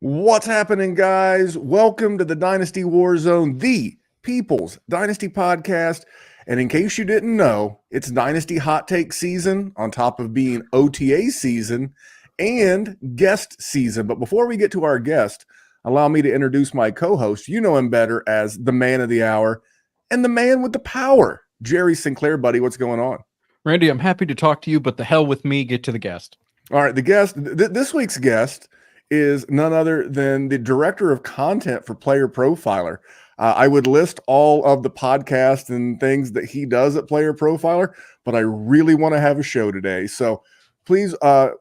What's happening, guys? Welcome to the Dynasty WarZone, the People's Dynasty podcast. And in case you didn't know, it's Dynasty Hot Takes season on top of being OTA season and guest season. But before we get to our guest, allow me to introduce my co-host. You know him better as the man of the hour and the man with the power, Jerry Sinclair. Buddy, what's going on? Randy, I'm happy to talk to you, but the hell with me. Get to the guest. All right, the guest, this week's guest is none other than the director of content for Player Profiler. I would list all of the podcasts and things that he does at Player Profiler, but I really want to have a show today. So please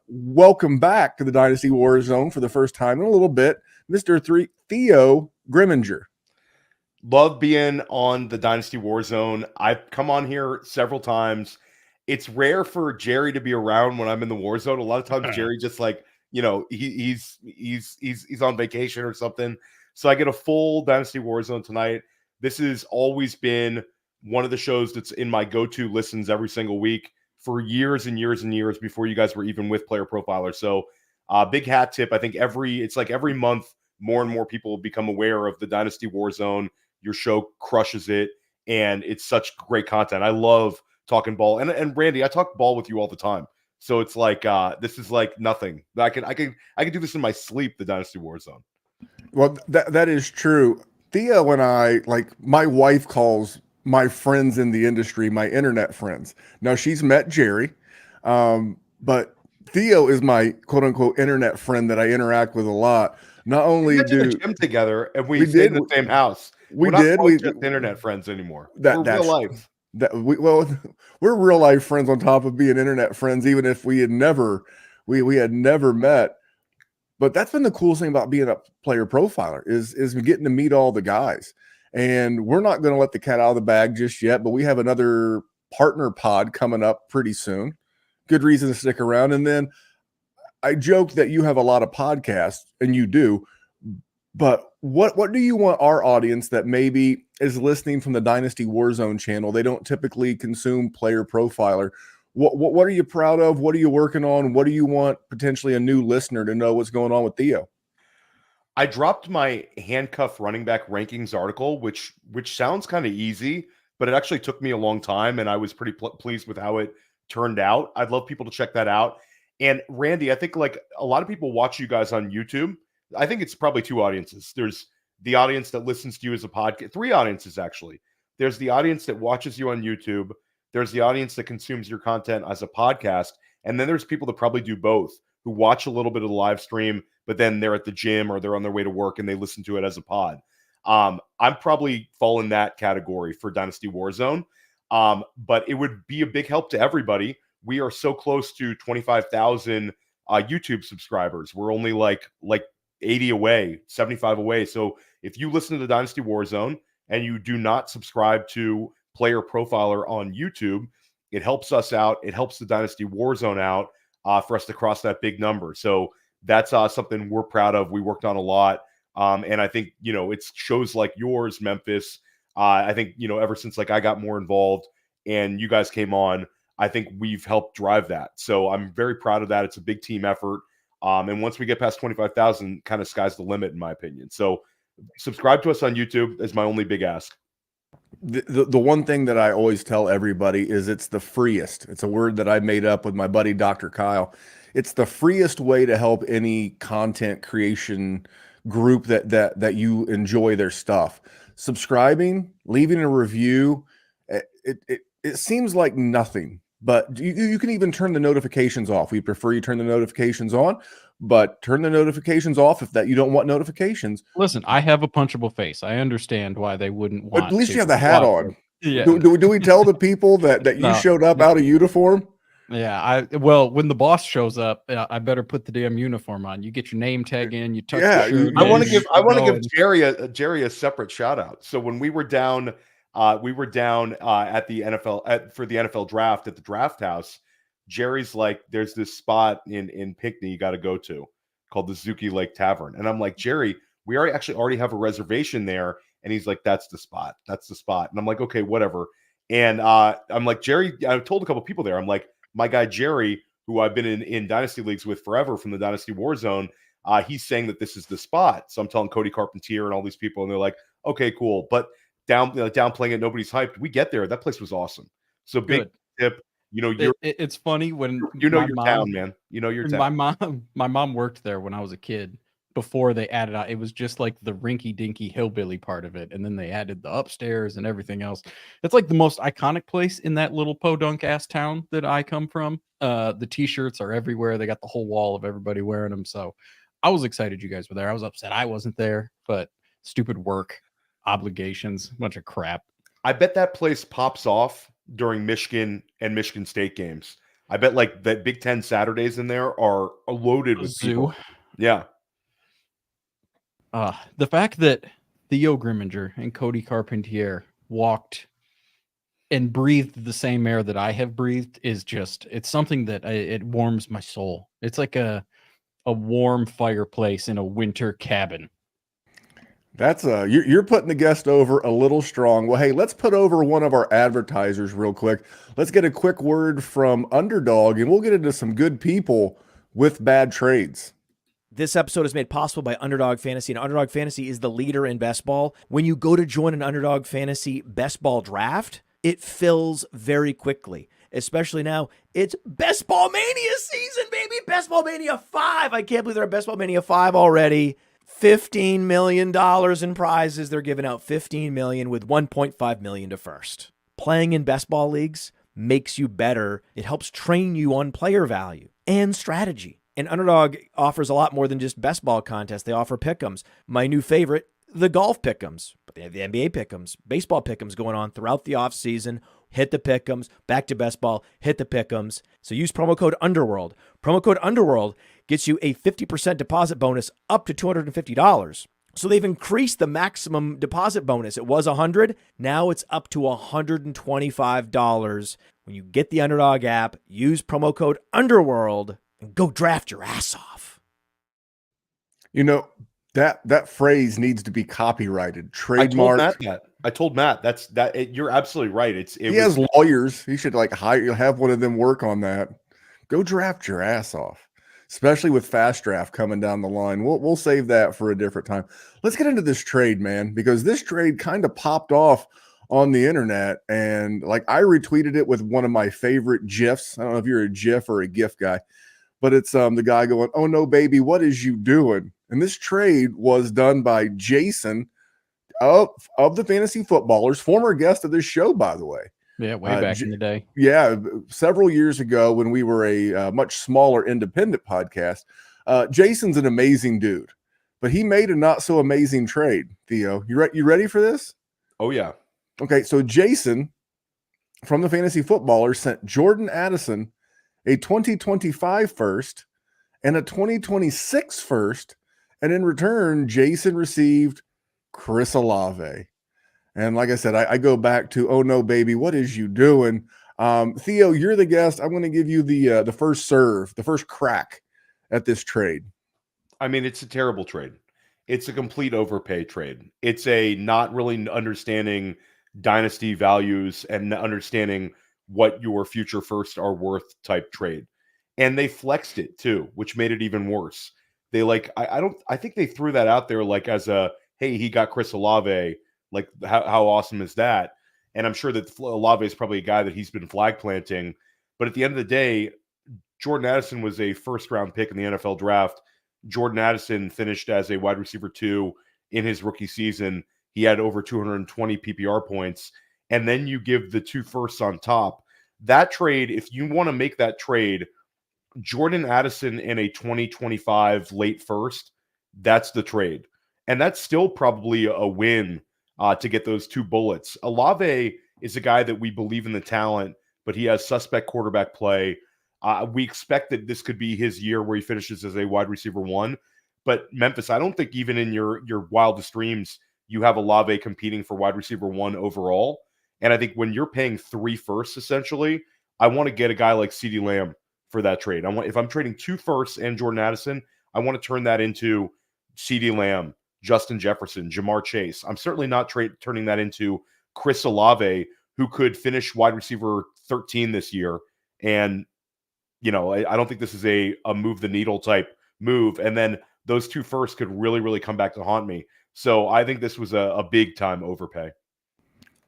welcome back to the Dynasty WarZone for the first time in a little bit, Mr. Theo Gremminger. Love being on the Dynasty WarZone. I've come on here several times. It's rare for Jerry to be around when I'm in the Warzone. A lot of times Jerry just like, you know, he's on vacation or something. So I get a full Dynasty WarZone tonight. This has always been one of the shows that's in my go-to listens every single week for years and years and years before you guys were even with Player Profiler. So big hat tip. I think every month, more and more people become aware of the Dynasty WarZone. Your show crushes it, and it's such great content. I love talking ball. And Randy, I talk ball with you all the time. So it's like this is like nothing. I can do this in my sleep, the Dynasty WarZone. Well, that is true. Theo and I, like, my wife calls my friends in the industry my internet friends. Now, she's met Jerry, but Theo is my quote unquote internet friend that I interact with a lot. Not only we do the gym together and we stayed in the same house. We're just internet friends anymore. We're real life. We're real life friends on top of being internet friends, even if we had never met. But that's been the coolest thing about being a Player Profiler is getting to meet all the guys. And we're not going to let the cat out of the bag just yet, but we have another partner pod coming up pretty soon. Good reason to stick around. And then I joke that you have a lot of podcasts, and you do. But what do you want our audience that maybe is listening from the Dynasty WarZone channel? They don't typically consume Player Profiler. What are you proud of? What are you working on? What do you want potentially a new listener to know what's going on with Theo? I dropped my handcuff running back rankings article, which sounds kind of easy, but it actually took me a long time, and I was pretty pleased with how it turned out. I'd love people to check that out. And Randy, I think like a lot of people watch you guys on YouTube. I think it's probably two audiences. There's the audience that listens to you as a podcast, three audiences actually. There's the audience that watches you on YouTube. There's the audience that consumes your content as a podcast. And then there's people that probably do both, who watch a little bit of the live stream, but then they're at the gym or they're on their way to work and they listen to it as a pod. I'm probably fall in that category for Dynasty WarZone. But it would be a big help to everybody. We are so close to 25,000 YouTube subscribers. We're only like 80 away, 75 away. So if you listen to the Dynasty WarZone and you do not subscribe to Player Profiler on YouTube, it helps us out. It helps the Dynasty WarZone out for us to cross that big number. So that's something we're proud of. We worked on a lot. And I think, you know, it's shows like yours, Memphis. I think, you know, ever since like I got more involved and you guys came on, I think we've helped drive that. So I'm very proud of that. It's a big team effort. And once we get past 25,000, kind of sky's the limit, in my opinion. So subscribe to us on YouTube is my only big ask. The one thing that I always tell everybody is it's the freest. It's a word that I made up with my buddy, Dr. Kyle. It's the freest way to help any content creation group that you enjoy their stuff. Subscribing, leaving a review, it seems like nothing. But you can even turn the notifications off. We prefer you turn the notifications on, but turn the notifications off if that you don't want notifications. Listen, I have a punchable face. I understand why they wouldn't want. But at least you have the hat on. Yeah. Do we tell the people that you showed up out of uniform? Yeah. Well, when the boss shows up, I better put the damn uniform on. You get your name tag in. You tuck your shirt. I want to give Jerry a separate shout out. So when we were down at the NFL for the NFL draft at the draft house. Jerry's like, there's this spot in Pinckney you got to go to called the Zuki Lake Tavern, and I'm like, Jerry, we already have a reservation there, and he's like, that's the spot, and I'm like, okay, whatever. And I'm like, Jerry, I told a couple people there, I'm like, my guy Jerry, who I've been in Dynasty leagues with forever from the Dynasty WarZone, He's saying that this is the spot. So I'm telling Cody Carpentier and all these people, and they're like, okay, cool. But downplaying it, nobody's hyped. We get there. That place was awesome. So big tip. It's funny when your town, man. You know your town. My mom worked there when I was a kid. Before they added out, it was just like the rinky-dinky hillbilly part of it, and then they added the upstairs and everything else. It's like the most iconic place in that little podunk ass town that I come from. The t-shirts are everywhere. They got the whole wall of everybody wearing them. So I was excited you guys were there. I was upset I wasn't there, but stupid work obligations, bunch of crap. I bet that place pops off during Michigan and Michigan State games. I bet like that Big Ten Saturdays in there are loaded with people. Yeah. The fact that Theo Gremminger and Cody Carpentier walked and breathed the same air that I have breathed is just, it's something that it warms my soul. It's like a warm fireplace in a winter cabin. That's you're putting the guest over a little strong. Well, hey, let's put over one of our advertisers real quick. Let's get a quick word from Underdog, and we'll get into some good people with bad trades. This episode is made possible by Underdog Fantasy, and Underdog Fantasy is the leader in best ball. When you go to join an Underdog Fantasy best ball draft, it fills very quickly. Especially now, it's Best Ball Mania season, baby! Best Ball Mania 5! I can't believe they're at Best Ball Mania 5 already. $15 million in prizes. They're giving out $15 million with $1.5 million to first. Playing in best ball leagues makes you better. It helps train you on player value and strategy. And Underdog offers a lot more than just best ball contests. They offer pick'ems. My new favorite, the golf pick'ems. But they have the NBA pick'ems, baseball pick'ems going on throughout the offseason. Hit the pick'ems, back to best ball, hit the pick'ems. So use promo code Underworld. Promo code Underworld gets you a 50% deposit bonus up to $250. So they've increased the maximum deposit bonus. It was $100. Now it's up to $125. When you get the Underdog app, use promo code Underworld and go draft your ass off. You know, that phrase needs to be copyrighted, trademarked. I told Matt you're absolutely right. He has lawyers. He should have one of them work on that. Go draft your ass off, especially with fast draft coming down the line. We'll save that for a different time. Let's get into this trade, man, because this trade kind of popped off on the internet, and like I retweeted it with one of my favorite GIFs. I don't know if you're a GIF or a GIF guy, but it's the guy going, "Oh no, baby, what is you doing?" And this trade was done by Jason of the Fantasy Footballers, former guest of this show, by the way. Yeah, way back in the day. Yeah, several years ago when we were a much smaller independent podcast. Jason's an amazing dude, but he made a not so amazing trade. Theo, you ready for this? Oh yeah. Okay, so Jason from the Fantasy Footballers sent Jordan Addison a 2025 first and a 2026 first, and in return, Jason received Chris Olave. And like I said, I go back to, oh no, baby, what is you doing? Theo, you're the guest. I'm going to give you the first serve, the first crack at this trade. I mean, it's a terrible trade. It's a complete overpay trade. It's a not really understanding dynasty values and understanding what your future first are worth type trade. And they flexed it too, which made it even worse. They I think they threw that out there like as a, hey, he got Chris Olave. Like how awesome is that? And I'm sure that Olave is probably a guy that he's been flag planting. But at the end of the day, Jordan Addison was a first round pick in the NFL draft. Jordan Addison finished as a wide receiver 2 in his rookie season. He had over 220 PPR points. And then you give the 2 firsts on top. That trade, if you want to make that trade, Jordan Addison in a 2025 late first, that's the trade. And that's still probably a win to get those 2 bullets. Olave is a guy that we believe in the talent, but he has suspect quarterback play. We expect that this could be his year where he finishes as a wide receiver 1. But Memphis, I don't think even in your wildest dreams, you have Olave competing for wide receiver 1 overall. And I think when you're paying 3 firsts, essentially, I want to get a guy like CeeDee Lamb for that trade. If I'm trading 2 firsts and Jordan Addison, I want to turn that into CeeDee Lamb, Justin Jefferson, Jamar Chase. I'm certainly not turning that into Chris Olave, who could finish wide receiver 13 this year. And, I don't think this is a move the needle type move. And then those 2 firsts could really, really come back to haunt me. So I think this was a big time overpay.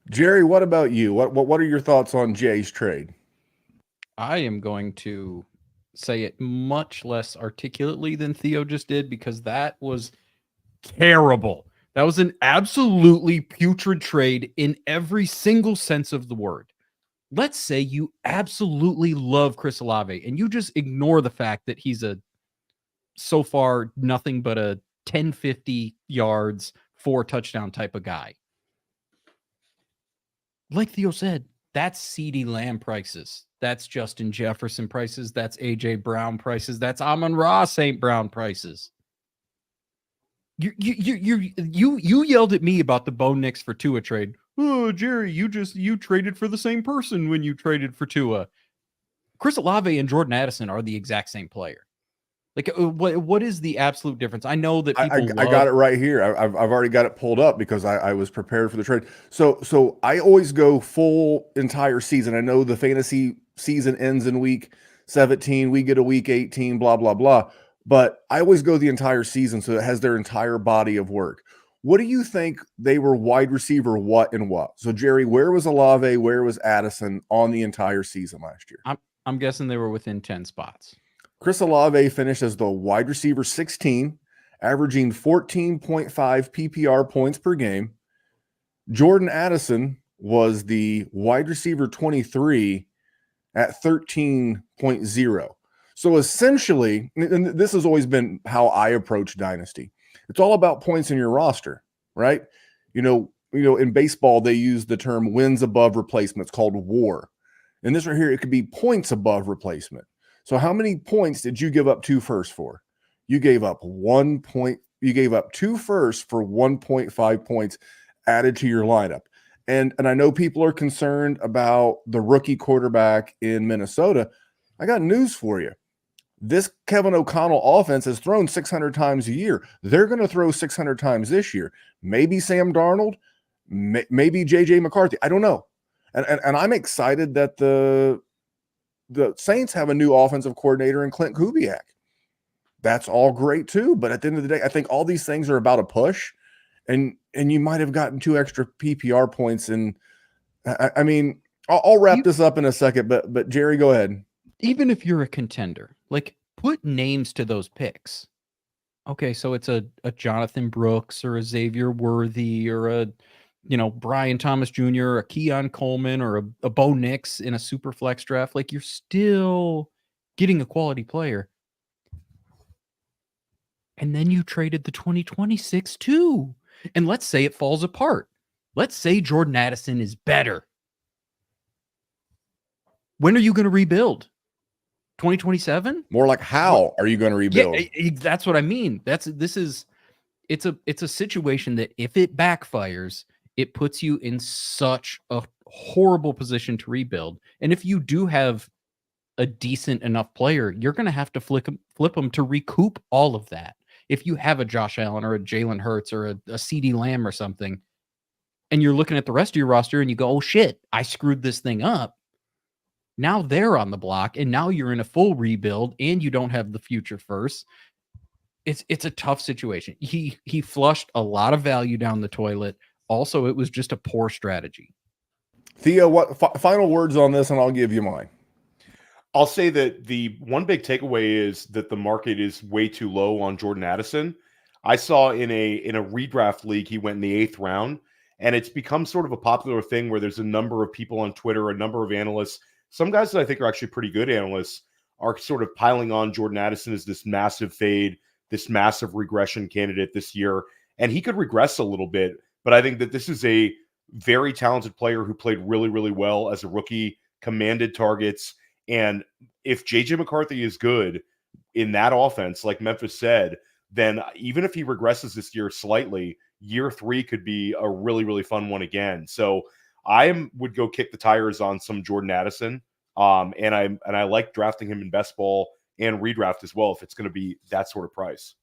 Jerry, what about you? What are your thoughts on Jay's trade? I am going to say it much less articulately than Theo just did, because that was terrible. That was an absolutely putrid trade in every single sense of the word. Let's say you absolutely love Chris Olave and you just ignore the fact that he's so far nothing but a 10-50 yards, 4 touchdown type of guy. Like Theo said, that's CeeDee Lamb prices. That's Justin Jefferson prices. That's AJ Brown prices. That's Amon-Ra St. Brown prices. You yelled at me about the Bo Nix for Tua trade. Oh, Jerry, you traded for the same person when you traded for Tua. Chris Olave and Jordan Addison are the exact same player. Like, what is the absolute difference? I know that people I got it right here. I've already got it pulled up because I was prepared for the trade. So I always go full entire season. I know the fantasy season ends in week 17. We get a week 18, blah, blah, blah. But I always go the entire season, so it has their entire body of work. What do you think they were wide receiver what and what? So, Jerry, where was Olave? Where was Addison on the entire season last year? I'm guessing they were within 10 spots. Chris Olave finished as the wide receiver 16, averaging 14.5 PPR points per game. Jordan Addison was the wide receiver 23 at 13.0. So essentially, and this has always been how I approach Dynasty. It's all about points in your roster, right? You know, in baseball, they use the term wins above replacement. It's called WAR. And this right here, it could be points above replacement. So how many points did you give up 2 firsts for? You gave up 1 point. You gave up 2 firsts for 1.5 points added to your lineup. And I know people are concerned about the rookie quarterback in Minnesota. I got news for you. This Kevin O'Connell offense has thrown 600 times a year. They're going to throw 600 times this year. Maybe Sam Darnold, maybe JJ McCarthy. I don't know. And I'm excited that the Saints have a new offensive coordinator in Clint Kubiak. That's all great too. But at the end of the day, I think all these things are about a push, and you might have gotten 2 extra PPR points. And I mean, I'll wrap this up in a second, but Jerry, go ahead. Even if you're a contender, like, put names to those picks. Okay, so it's a Jonathan Brooks or a Xavier Worthy or a Brian Thomas Jr., or a Keon Coleman, or a Bo Nix in a super flex draft. Like, you're still getting a quality player. And then you traded the 2026 too. And let's say it falls apart. Let's say Jordan Addison is better. When are you going to rebuild? 2027? More like, how are you going to rebuild? Yeah, that's what I mean. It's a situation that if it backfires, it puts you in such a horrible position to rebuild. And if you do have a decent enough player, you're going to have to flip them to recoup all of that. If you have a Josh Allen or a Jalen Hurts or a CeeDee Lamb or something, and you're looking at the rest of your roster and you go, oh shit, I screwed this thing up. Now they're on the block, and now you're in a full rebuild, and you don't have the future first. It's a tough situation. He flushed a lot of value down the toilet. Also, it was just a poor strategy. Theo, what final words on this, and I'll give you mine. I'll say that the one big takeaway is that the market is way too low on Jordan Addison. I saw in a redraft league, he went in the 8th round, and it's become sort of a popular thing where there's a number of people on Twitter, a number of analysts, some guys that I think are actually pretty good analysts, are sort of piling on Jordan Addison as this massive fade, this massive regression candidate this year. And he could regress a little bit, but I think that this is a very talented player who played really, really well as a rookie, commanded targets. And if JJ McCarthy is good in that offense, like Memphis said, then even if he regresses this year slightly, year 3 could be a really, really fun one again. So I would go kick the tires on some Jordan Addison. And I like drafting him in best ball and redraft as well if it's going to be that sort of price.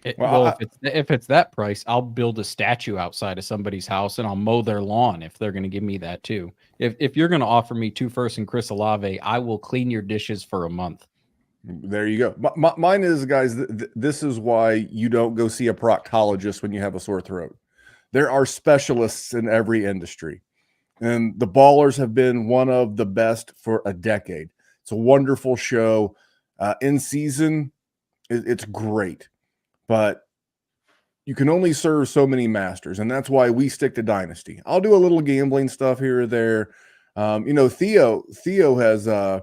If it's that price, I'll build a statue outside of somebody's house and I'll mow their lawn if they're going to give me that too. If you're going to offer me 2 firsts and Chris Olave, I will clean your dishes for a month. There you go. Mine is, guys, this is why you don't go see a proctologist when you have a sore throat. There are specialists in every industry, and the Ballers have been one of the best for a decade. It's a wonderful show. In season, it's great, but you can only serve so many masters, and that's why we stick to Dynasty. I'll do a little gambling stuff here or there. Theo has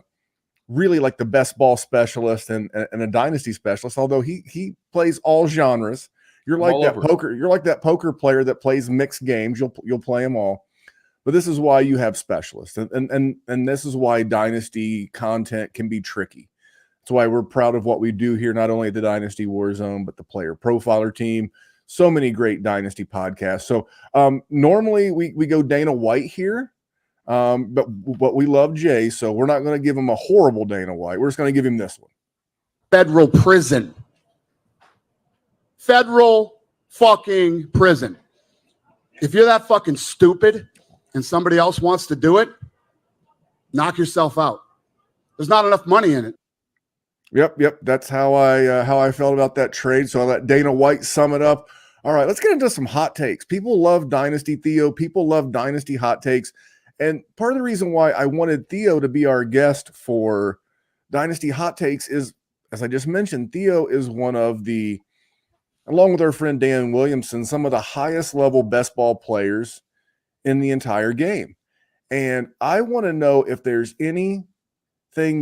really like the best ball specialist and a Dynasty specialist, although he plays all genres. You're like that poker. You're like that poker player that plays mixed games. You'll play them all. But this is why you have specialists, and this is why Dynasty content can be tricky. That's why we're proud of what we do here, not only at the Dynasty WarZone, but the Player Profiler team. So many great Dynasty podcasts. So normally we go Dana White here, but we love Jay, so we're not going to give him a horrible Dana White. We're just going to give him this one. Federal prison. Federal fucking prison. If you're that fucking stupid and somebody else wants to do it, knock yourself out. There's not enough money in it. Yep. That's how I felt about that trade. So I'll let Dana White sum it up. All right, let's get into some hot takes. People love Dynasty Theo. People love Dynasty Hot Takes. And part of the reason why I wanted Theo to be our guest for Dynasty Hot Takes is, as I just mentioned, Theo is one of the, along with our friend Dan Williamson, some of the highest level best ball players in the entire game. And I want to know if there's anything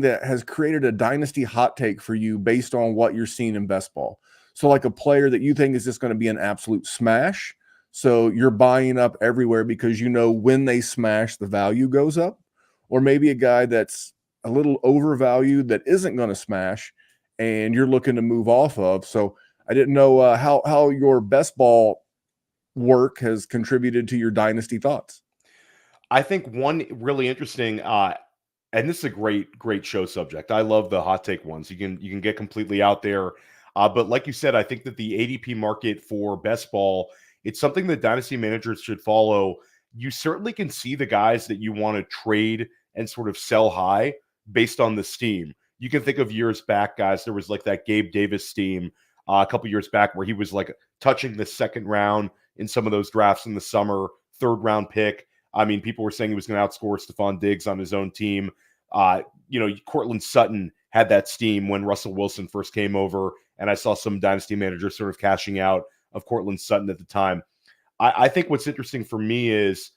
that has created a Dynasty Hot Take for you based on what you're seeing in best ball. So like a player that you think is just going to be an absolute smash. So you're buying up everywhere because you know when they smash, the value goes up. Or maybe a guy that's a little overvalued that isn't going to smash and you're looking to move off of. So I didn't know how your best ball work has contributed to your Dynasty thoughts. I think one really interesting, and this is a great show subject. I love the hot take ones. You can get completely out there. But like you said, I think that the ADP market for best ball, it's something that Dynasty managers should follow. You certainly can see the guys that you want to trade and sort of sell high based on the steam. You can think of years back, guys, there was like that Gabe Davis steam a couple years back where he was like touching the second round in some of those drafts in the summer, third round pick. I mean, people were saying he was going to outscore Stephon Diggs on his own team. Cortland Sutton had that steam when Russell Wilson first came over, and I saw some Dynasty managers sort of cashing out of Cortland Sutton at the time. I think what's interesting for me is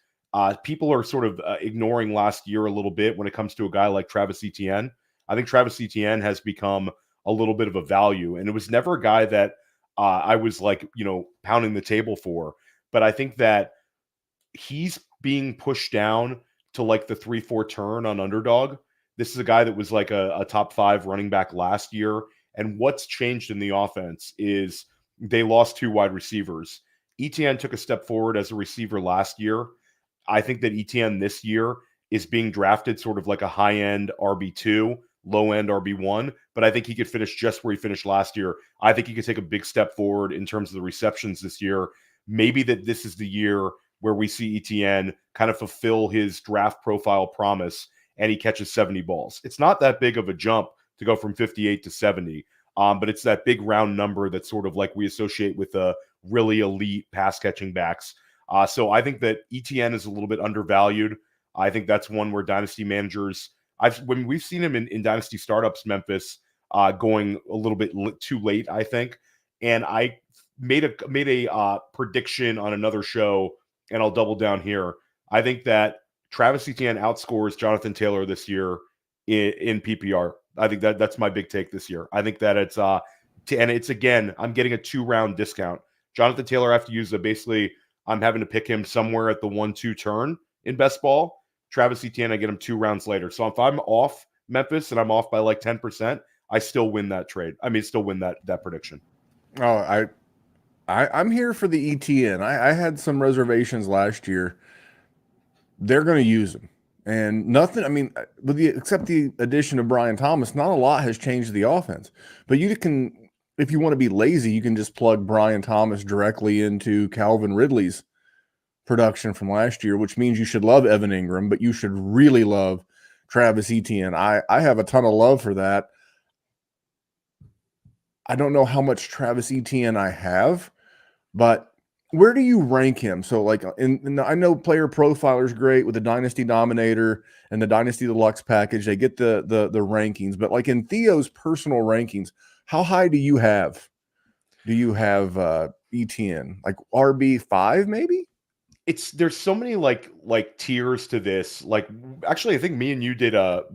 people are sort of ignoring last year a little bit when it comes to a guy like Travis Etienne. I think Travis Etienne has become a little bit of a value, and it was never a guy that I was like, pounding the table for. But I think that he's being pushed down to like the 3-4 turn on Underdog. This is a guy that was like a top 5 running back last year. And what's changed in the offense is they lost 2 wide receivers. Etienne took a step forward as a receiver last year. I think that Etienne this year is being drafted sort of like a high-end RB2, low-end RB1, but I think he could finish just where he finished last year. I think he could take a big step forward in terms of the receptions this year. Maybe that this is the year where we see Etienne kind of fulfill his draft profile promise and he catches 70 balls. It's not that big of a jump to go from 58 to 70, but it's that big round number that's sort of like we associate with the really elite pass catching backs. So I think that Etienne is a little bit undervalued. I think that's one where Dynasty managers, when we've seen him in Dynasty startups, Memphis, going a little bit too late, I think. And I made a prediction on another show, and I'll double down here. I think that Travis Etienne outscores Jonathan Taylor this year in PPR. I think that's my big take this year. I think that it's again, I'm getting a 2-round discount. Jonathan Taylor, I have to use basically I'm having to pick him somewhere at the 1-2 turn in best ball. Travis Etienne, I get him 2 rounds later. So if I'm off Memphis and I'm off by like 10%, I still win that trade. I mean, still win that prediction. Oh, I'm here for the ETN. I had some reservations last year. They're going to use him. And nothing, I mean, except the addition of Brian Thomas, not a lot has changed the offense. But you can, if you want to be lazy, you can just plug Brian Thomas directly into Calvin Ridley's production from last year, which means you should love Evan Ingram, but you should really love Travis Etienne. I have a ton of love for that. I don't know how much Travis Etienne I have, but where do you rank him? So like I know Player Profiler is great with the Dynasty Dominator and the Dynasty Deluxe package. They get the rankings, but like in Theo's personal rankings, how high do you have? Do you have Etienne? Like RB5 maybe? There's so many like tiers to this. Like actually I think me and you did a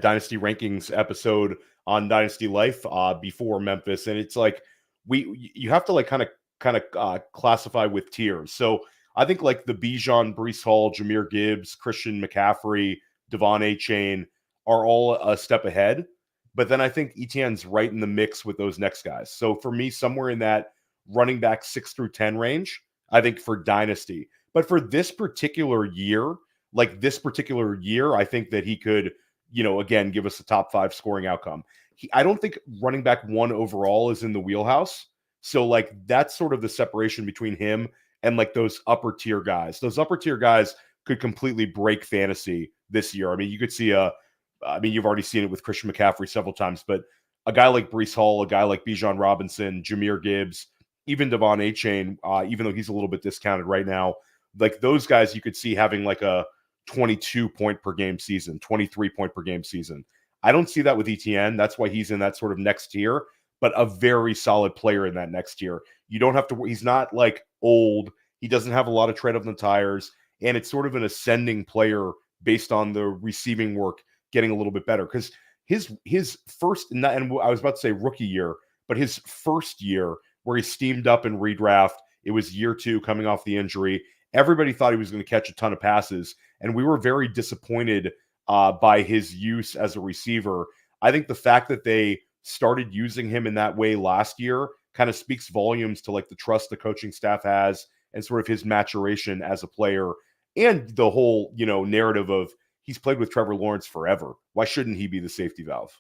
Dynasty rankings episode on Dynasty Life before Memphis, and it's like you have to like kind of classify with tiers. So I think like the Bijan, Breece Hall, Jahmyr Gibbs, Christian McCaffrey, Devon A-Chain are all a step ahead. But then I think Etienne's right in the mix with those next guys. So for me, somewhere in that running back 6 through 10 range, I think for Dynasty. But for this particular year, I think that he could, again, give us a top 5 scoring outcome. I don't think running back 1 overall is in the wheelhouse. So like that's sort of the separation between him and like those upper tier guys. Those upper tier guys could completely break fantasy this year. I mean, you could see you've already seen it with Christian McCaffrey several times, but a guy like Breece Hall, a guy like Bijan Robinson, Jahmyr Gibbs, even Devon A-Chain, even though he's a little bit discounted right now, like those guys you could see having like a 22 point per game season, 23 point per game season. I don't see that with Etienne. That's why he's in that sort of next tier, but a very solid player in that next tier. You don't have to, he's not like old. He doesn't have a lot of tread on the tires, and it's sort of an ascending player based on the receiving work getting a little bit better. Because his first, and I was about to say rookie year, but his first year where he steamed up in redraft, it was year 2 coming off the injury. Everybody thought he was going to catch a ton of passes, and we were very disappointed by his use as a receiver. I think the fact that they started using him in that way last year kind of speaks volumes to like the trust the coaching staff has and sort of his maturation as a player, and the whole, narrative of he's played with Trevor Lawrence forever. Why shouldn't he be the safety valve?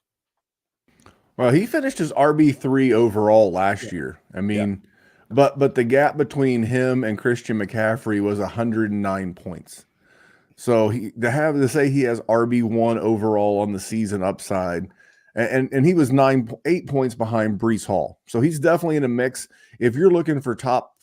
Well, he finished his RB3 overall last year. I mean, but the gap between him and Christian McCaffrey was 109 points. So to say he has RB1 overall on the season upside, and he was 8 points behind Breece Hall. So he's definitely in a mix. If you're looking for top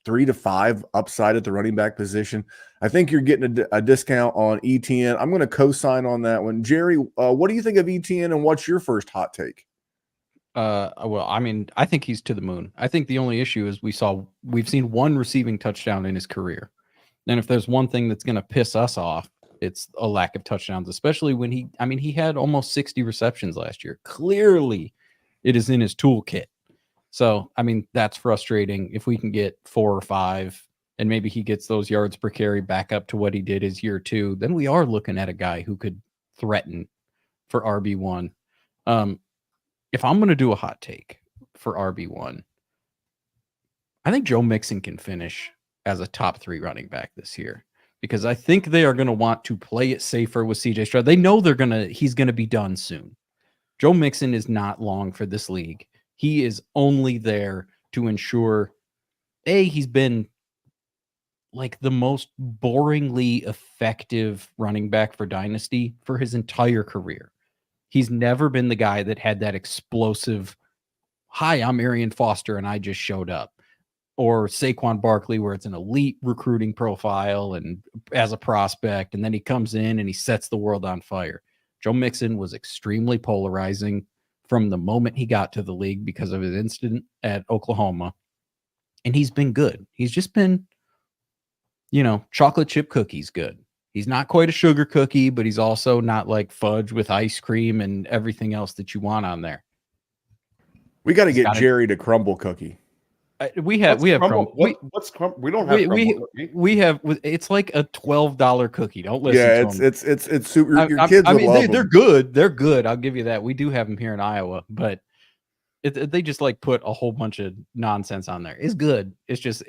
3 to 5 upside at the running back position, I think you're getting a discount on Etienne. I'm going to co-sign on that one. Jerry, what do you think of Etienne, and what's your first hot take? Well, I mean, I think he's to the moon. I think the only issue is we've seen 1 receiving touchdown in his career. And if there's one thing that's going to piss us off, it's a lack of touchdowns, especially when he had almost 60 receptions last year. Clearly, it is in his toolkit. So, I mean, that's frustrating. If we can get 4 or 5 and maybe he gets those yards per carry back up to what he did his year 2, then we are looking at a guy who could threaten for RB1. If I'm going to do a hot take for RB1, I think Joe Mixon can finish as a top 3 running back this year, because I think they are going to want to play it safer with CJ Stroud. They know he's going to be done soon. Joe Mixon is not long for this league. He is only there to ensure, he's been like the most boringly effective running back for Dynasty for his entire career. He's never been the guy that had that explosive, hi, I'm Arian Foster and I just showed up. Or Saquon Barkley, where it's an elite recruiting profile and as a prospect, and then he comes in and he sets the world on fire. Joe Mixon was extremely polarizing from the moment he got to the league because of his incident at Oklahoma. And he's been good. He's just been, chocolate chip cookies good. He's not quite a sugar cookie, but he's also not like fudge with ice cream and everything else that you want on there. We got to get Jerry to crumble cookie. We have crumble. What's crumble? We don't have crumble cookie. We have. It's like a $12 cookie. Don't listen. Yeah, to them. It's super. Your kids would love them. They're good. They're good. I'll give you that. We do have them here in Iowa, but they just like put a whole bunch of nonsense on there. It's good. It's just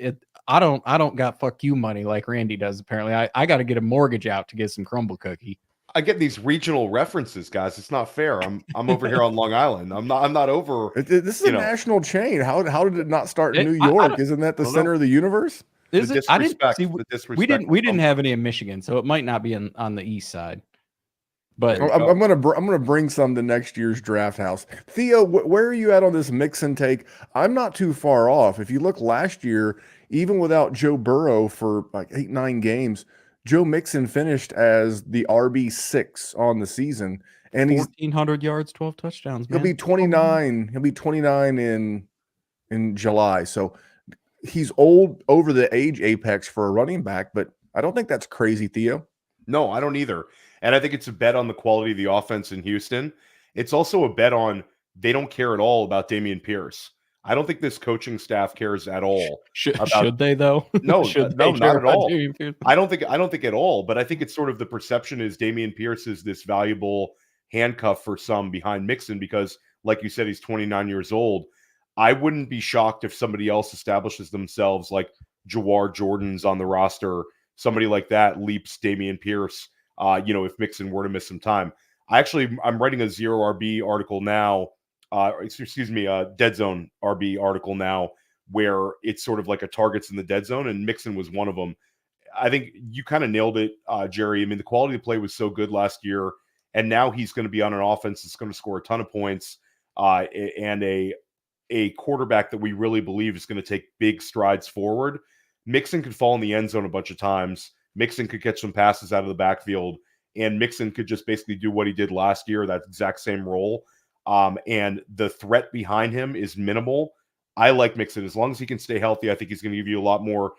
I don't got fuck you money like Randy does. Apparently, I got to get a mortgage out to get some crumble cookie. I get these regional references, guys. It's not fair. I'm over here on Long Island. I'm not over. This is a national chain. How did it not start in New York? Isn't that the center of the universe? Is it? I didn't see. We didn't have any in Michigan, so it might not be on the east side. But I'm gonna bring some to next year's draft house. Theo, where are you at on this Mixon take? I'm not too far off. If you look last year, even without Joe Burrow for like 8-9 games, Joe Mixon finished as the RB6 on the season, and he's 1,400 yards, 12 touchdowns. he'll Man. be 29. He'll be 29 in July. So he's old, over the age apex for a running back, but I don't think that's crazy, Theo. No, I don't either. And I think it's a bet on the quality of the offense in Houston. It's also a bet on they don't care at all about Dameon Pierce. I don't think this coaching staff cares at all. Should they though? No, Should no, they not care at about all. Dameon Pierce? I don't think at all. But I think it's sort of the perception is Dameon Pierce is this valuable handcuff for some behind Mixon because, like you said, he's 29 years old. I wouldn't be shocked if somebody else establishes themselves, like Jawar Jordan's on the roster, somebody like that leaps Dameon Pierce. If Mixon were to miss some time. I'm writing a zero RB article now. Dead zone RB article now, where it's sort of like a targets in the dead zone, and Mixon was one of them. I think you kind of nailed it, Jerry. I mean, the quality of play was so good last year, and now he's going to be on an offense that's going to score a ton of points, and a quarterback that we really believe is going to take big strides forward. Mixon could fall in the end zone a bunch of times. Mixon could catch some passes out of the backfield, and Mixon could just basically do what he did last year, that exact same role. And the threat behind him is minimal. I like Mixon. As long as he can stay healthy, I think he's going to give you a lot more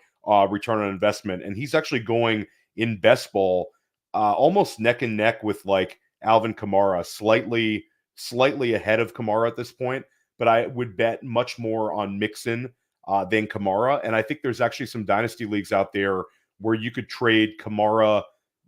return on investment. And he's actually going in best ball almost neck and neck with like Alvin Kamara, slightly ahead of Kamara at this point. But I would bet much more on Mixon than Kamara. And I think there's actually some dynasty leagues out there where you could trade Kamara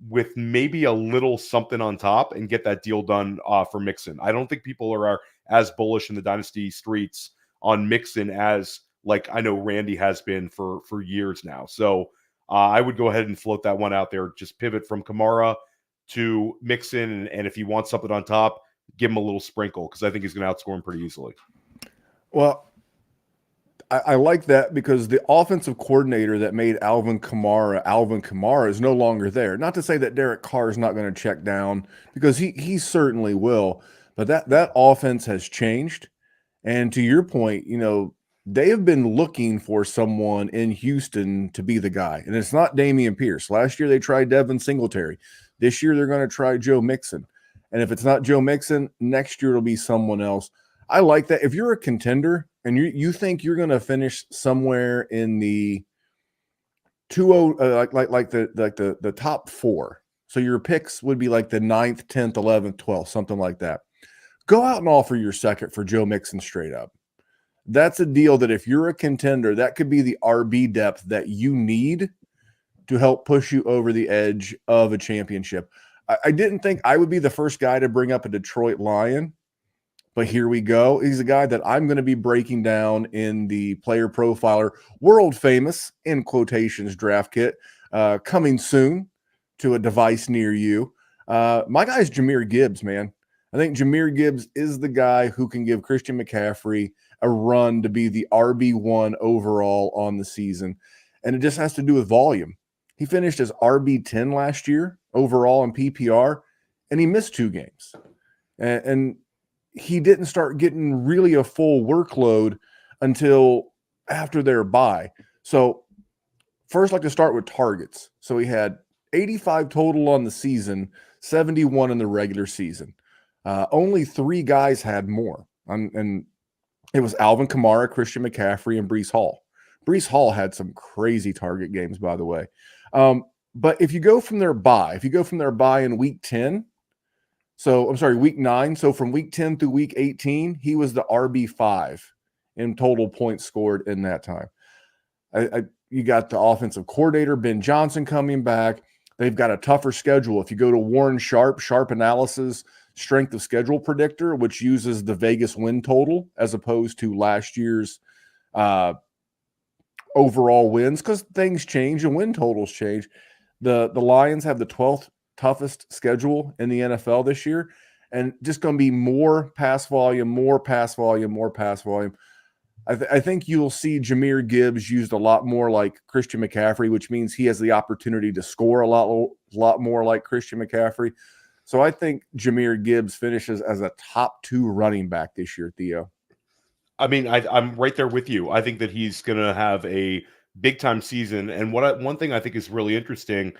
with maybe a little something on top and get that deal done for Mixon. I don't think people are as bullish in the dynasty streets on Mixon as like I know Randy has been for years now. So I would go ahead and float that one out there. Just pivot from Kamara to Mixon, and if you want something on top, give him a little sprinkle because I think he's going to outscore him pretty easily. Well, I like that because the offensive coordinator that made Alvin Kamara is no longer there. Not to say that Derek Carr is not going to check down because he certainly will, but that offense has changed. And to your point, they have been looking for someone in Houston to be the guy, and it's not Dameon Pierce. Last year they tried Devin Singletary. This year they're going to try Joe Mixon. And if it's not Joe Mixon, next year it'll be someone else. I like that. If you're a contender and you think you're going to finish somewhere in the 2-0, the top four, so your picks would be like the 9th, 10th, 11th, 12th, something like that. Go out and offer your second for Joe Mixon straight up. That's a deal that if you're a contender, that could be the RB depth that you need to help push you over the edge of a championship. I didn't think I would be the first guy to bring up a Detroit Lion, but here we go. He's a guy that I'm going to be breaking down in the Player Profiler world famous, in quotations, draft kit, coming soon to a device near you. My guy is Jahmyr Gibbs, man. I think Jahmyr Gibbs is the guy who can give Christian McCaffrey a run to be the RB1 overall on the season. And it just has to do with volume. He finished as RB10 last year overall in PPR, and he missed 2 games. And he didn't start getting really a full workload until after their bye. So first, I'd like to start with targets. So he had 85 total on the season, 71 in the regular season. Only 3 guys had more. And it was Alvin Kamara, Christian McCaffrey, and Breece Hall. Breece Hall had some crazy target games, by the way. But if you go from their bye, in week 10, week 9. So from week 10 through week 18, he was the RB5 in total points scored in that time. You got the offensive coordinator, Ben Johnson, coming back. They've got a tougher schedule. If you go to Warren Sharp Analysis strength of schedule predictor, which uses the Vegas win total as opposed to last year's overall wins, because things change and win totals change. The Lions have the 12th toughest schedule in the NFL this year, and just going to be more pass volume. I think you'll see Jahmyr Gibbs used a lot more like Christian McCaffrey, which means he has the opportunity to score a lot more like Christian McCaffrey. So I think Jahmyr Gibbs finishes as a top 2 running back this year, Theo. I mean, I'm right there with you. I think that he's going to have a big time season. And one thing I think is really interesting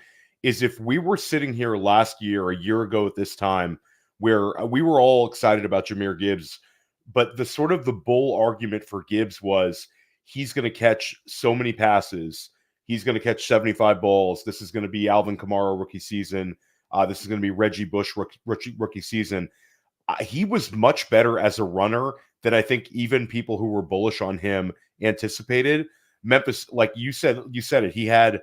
is if we were sitting here last year, a year ago at this time, where we were all excited about Jahmyr Gibbs, but the sort of the bull argument for Gibbs was he's going to catch so many passes. He's going to catch 75 balls. This is going to be Alvin Kamara rookie season. This is going to be Reggie Bush rookie season. He was much better as a runner than I think even people who were bullish on him anticipated. Memphis, like you said it. He had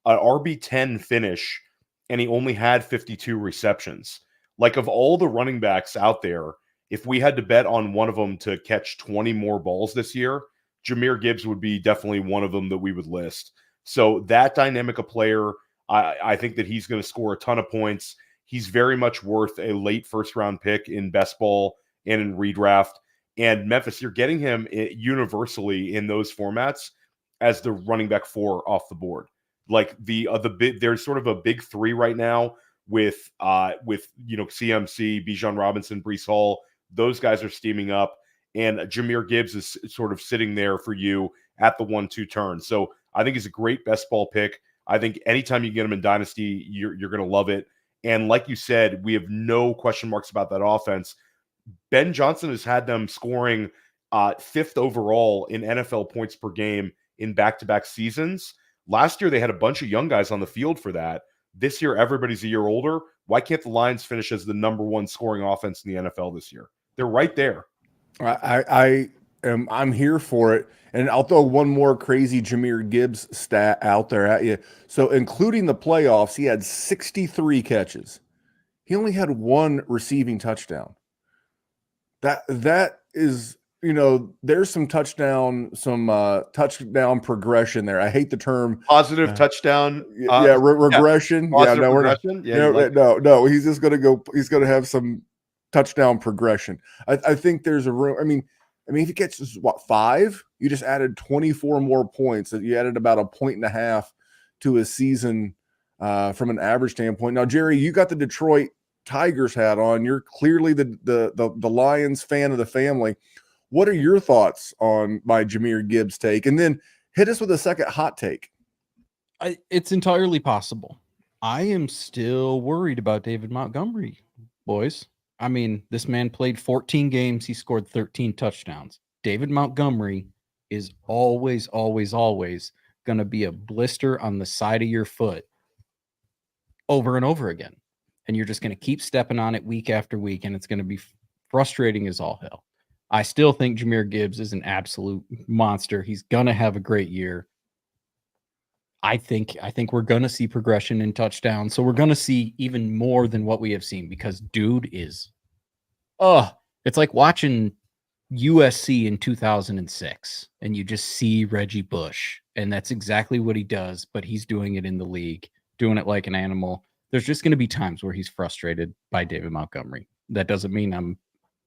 an RB10 finish, and he only had 52 receptions. Like, of all the running backs out there, if we had to bet on one of them to catch 20 more balls this year, Jahmyr Gibbs would be definitely one of them that we would list. So that dynamic of player, I think that he's going to score a ton of points. He's very much worth a late first-round pick in best ball and in redraft. And Memphis, you're getting him universally in those formats as the running back 4 off the board. Like there's sort of a big 3 right now with CMC, Bijan Robinson, Breece Hall. Those guys are steaming up, and Jahmyr Gibbs is sort of sitting there for you at the 1-2 turn. So I think he's a great best ball pick. I think anytime you get him in Dynasty, you're going to love it. And like you said, we have no question marks about that offense. Ben Johnson has had them scoring 5th overall in NFL points per game in back-to-back seasons. Last year, they had a bunch of young guys on the field for that. This year, everybody's a year older. Why can't the Lions finish as the number 1 scoring offense in the NFL this year? They're right there. I'm here for it. And I'll throw one more crazy Jahmyr Gibbs stat out there at you. So including the playoffs, he had 63 catches. He only had 1 receiving touchdown. That is, there's some touchdown progression there. I hate the term positive touchdown. Regression. Positive regression. No. He's just going to go. He's going to have some touchdown progression. I think there's a room. I mean, if he gets 5, you just added 24 more points. You added about 1.5 points to his season from an average standpoint. Now, Jerry, you got the Detroit Tigers hat on. You're clearly the Lions fan of the family. What are your thoughts on my Jahmyr Gibbs take? And then hit us with a second hot take. It's entirely possible. I am still worried about David Montgomery, boys. I mean, this man played 14 games. He scored 13 touchdowns. David Montgomery is always going to be a blister on the side of your foot over and over again. And you're just going to keep stepping on it week after week, and it's going to be frustrating as all hell. I still think Jahmyr Gibbs is an absolute monster. He's going to have a great year. I think we're going to see progression in touchdowns. So we're going to see even more than what we have seen, because dude is, it's like watching USC in 2006 and you just see Reggie Bush, and that's exactly what he does, but he's doing it in the league, doing it like an animal. There's just going to be times where he's frustrated by David Montgomery. That doesn't mean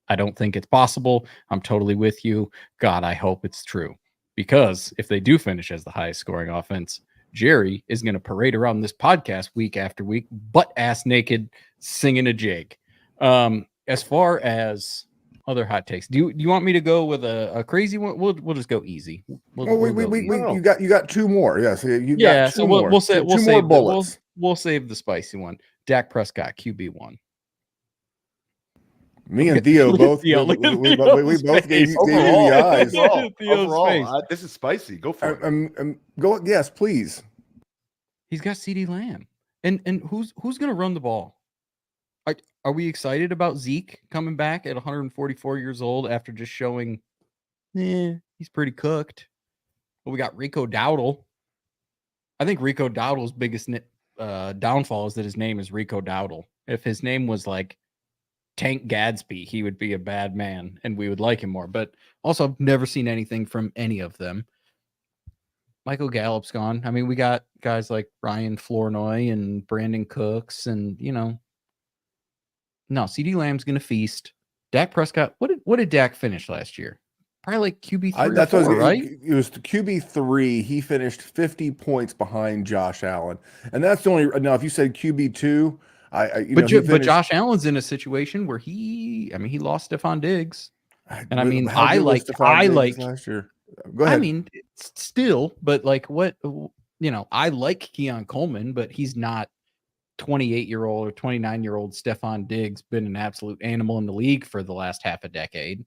I don't think it's possible. I'm totally with you. God, I hope it's true, because if they do finish as the highest scoring offense, Jerry is going to parade around this podcast week after week, butt ass naked, singing a jig. As far as other hot takes, do you want me to go with a crazy one? We'll just go easy. You got 2 more. Yes. So we'll save more bullets. We'll save the spicy one. Dak Prescott, QB1. Me and Theo both. We both gave you the eyes. Overall, this is spicy. Go for it. Go. Yes, please. He's got CeeDee Lamb, and who's going to run the ball? Are we excited about Zeke coming back at 144 years old after just showing, he's pretty cooked? But we got Rico Dowdle. I think Rico Dowdle's biggest downfall is that his name is Rico Dowdle. If his name was like Tank Gadsby, he would be a bad man and we would like him more. But also, I've never seen anything from any of them. Michael Gallup's gone. I mean, we got guys like Ryan Flournoy and Brandon Cooks, and no, CeeDee Lamb's going to feast. Dak Prescott, what did Dak finish last year? Probably like QB3 that's or 4, right? It was the QB3. He finished 50 points behind Josh Allen. And that's the only – now, if you said QB2, But Josh Allen's in a situation where he lost Stephon Diggs. And I mean, I like last year. Go ahead. I mean, still, but like what, I like Keon Coleman, but he's not 28-year-old or 29-year-old Stephon Diggs, been an absolute animal in the league for the last half a decade.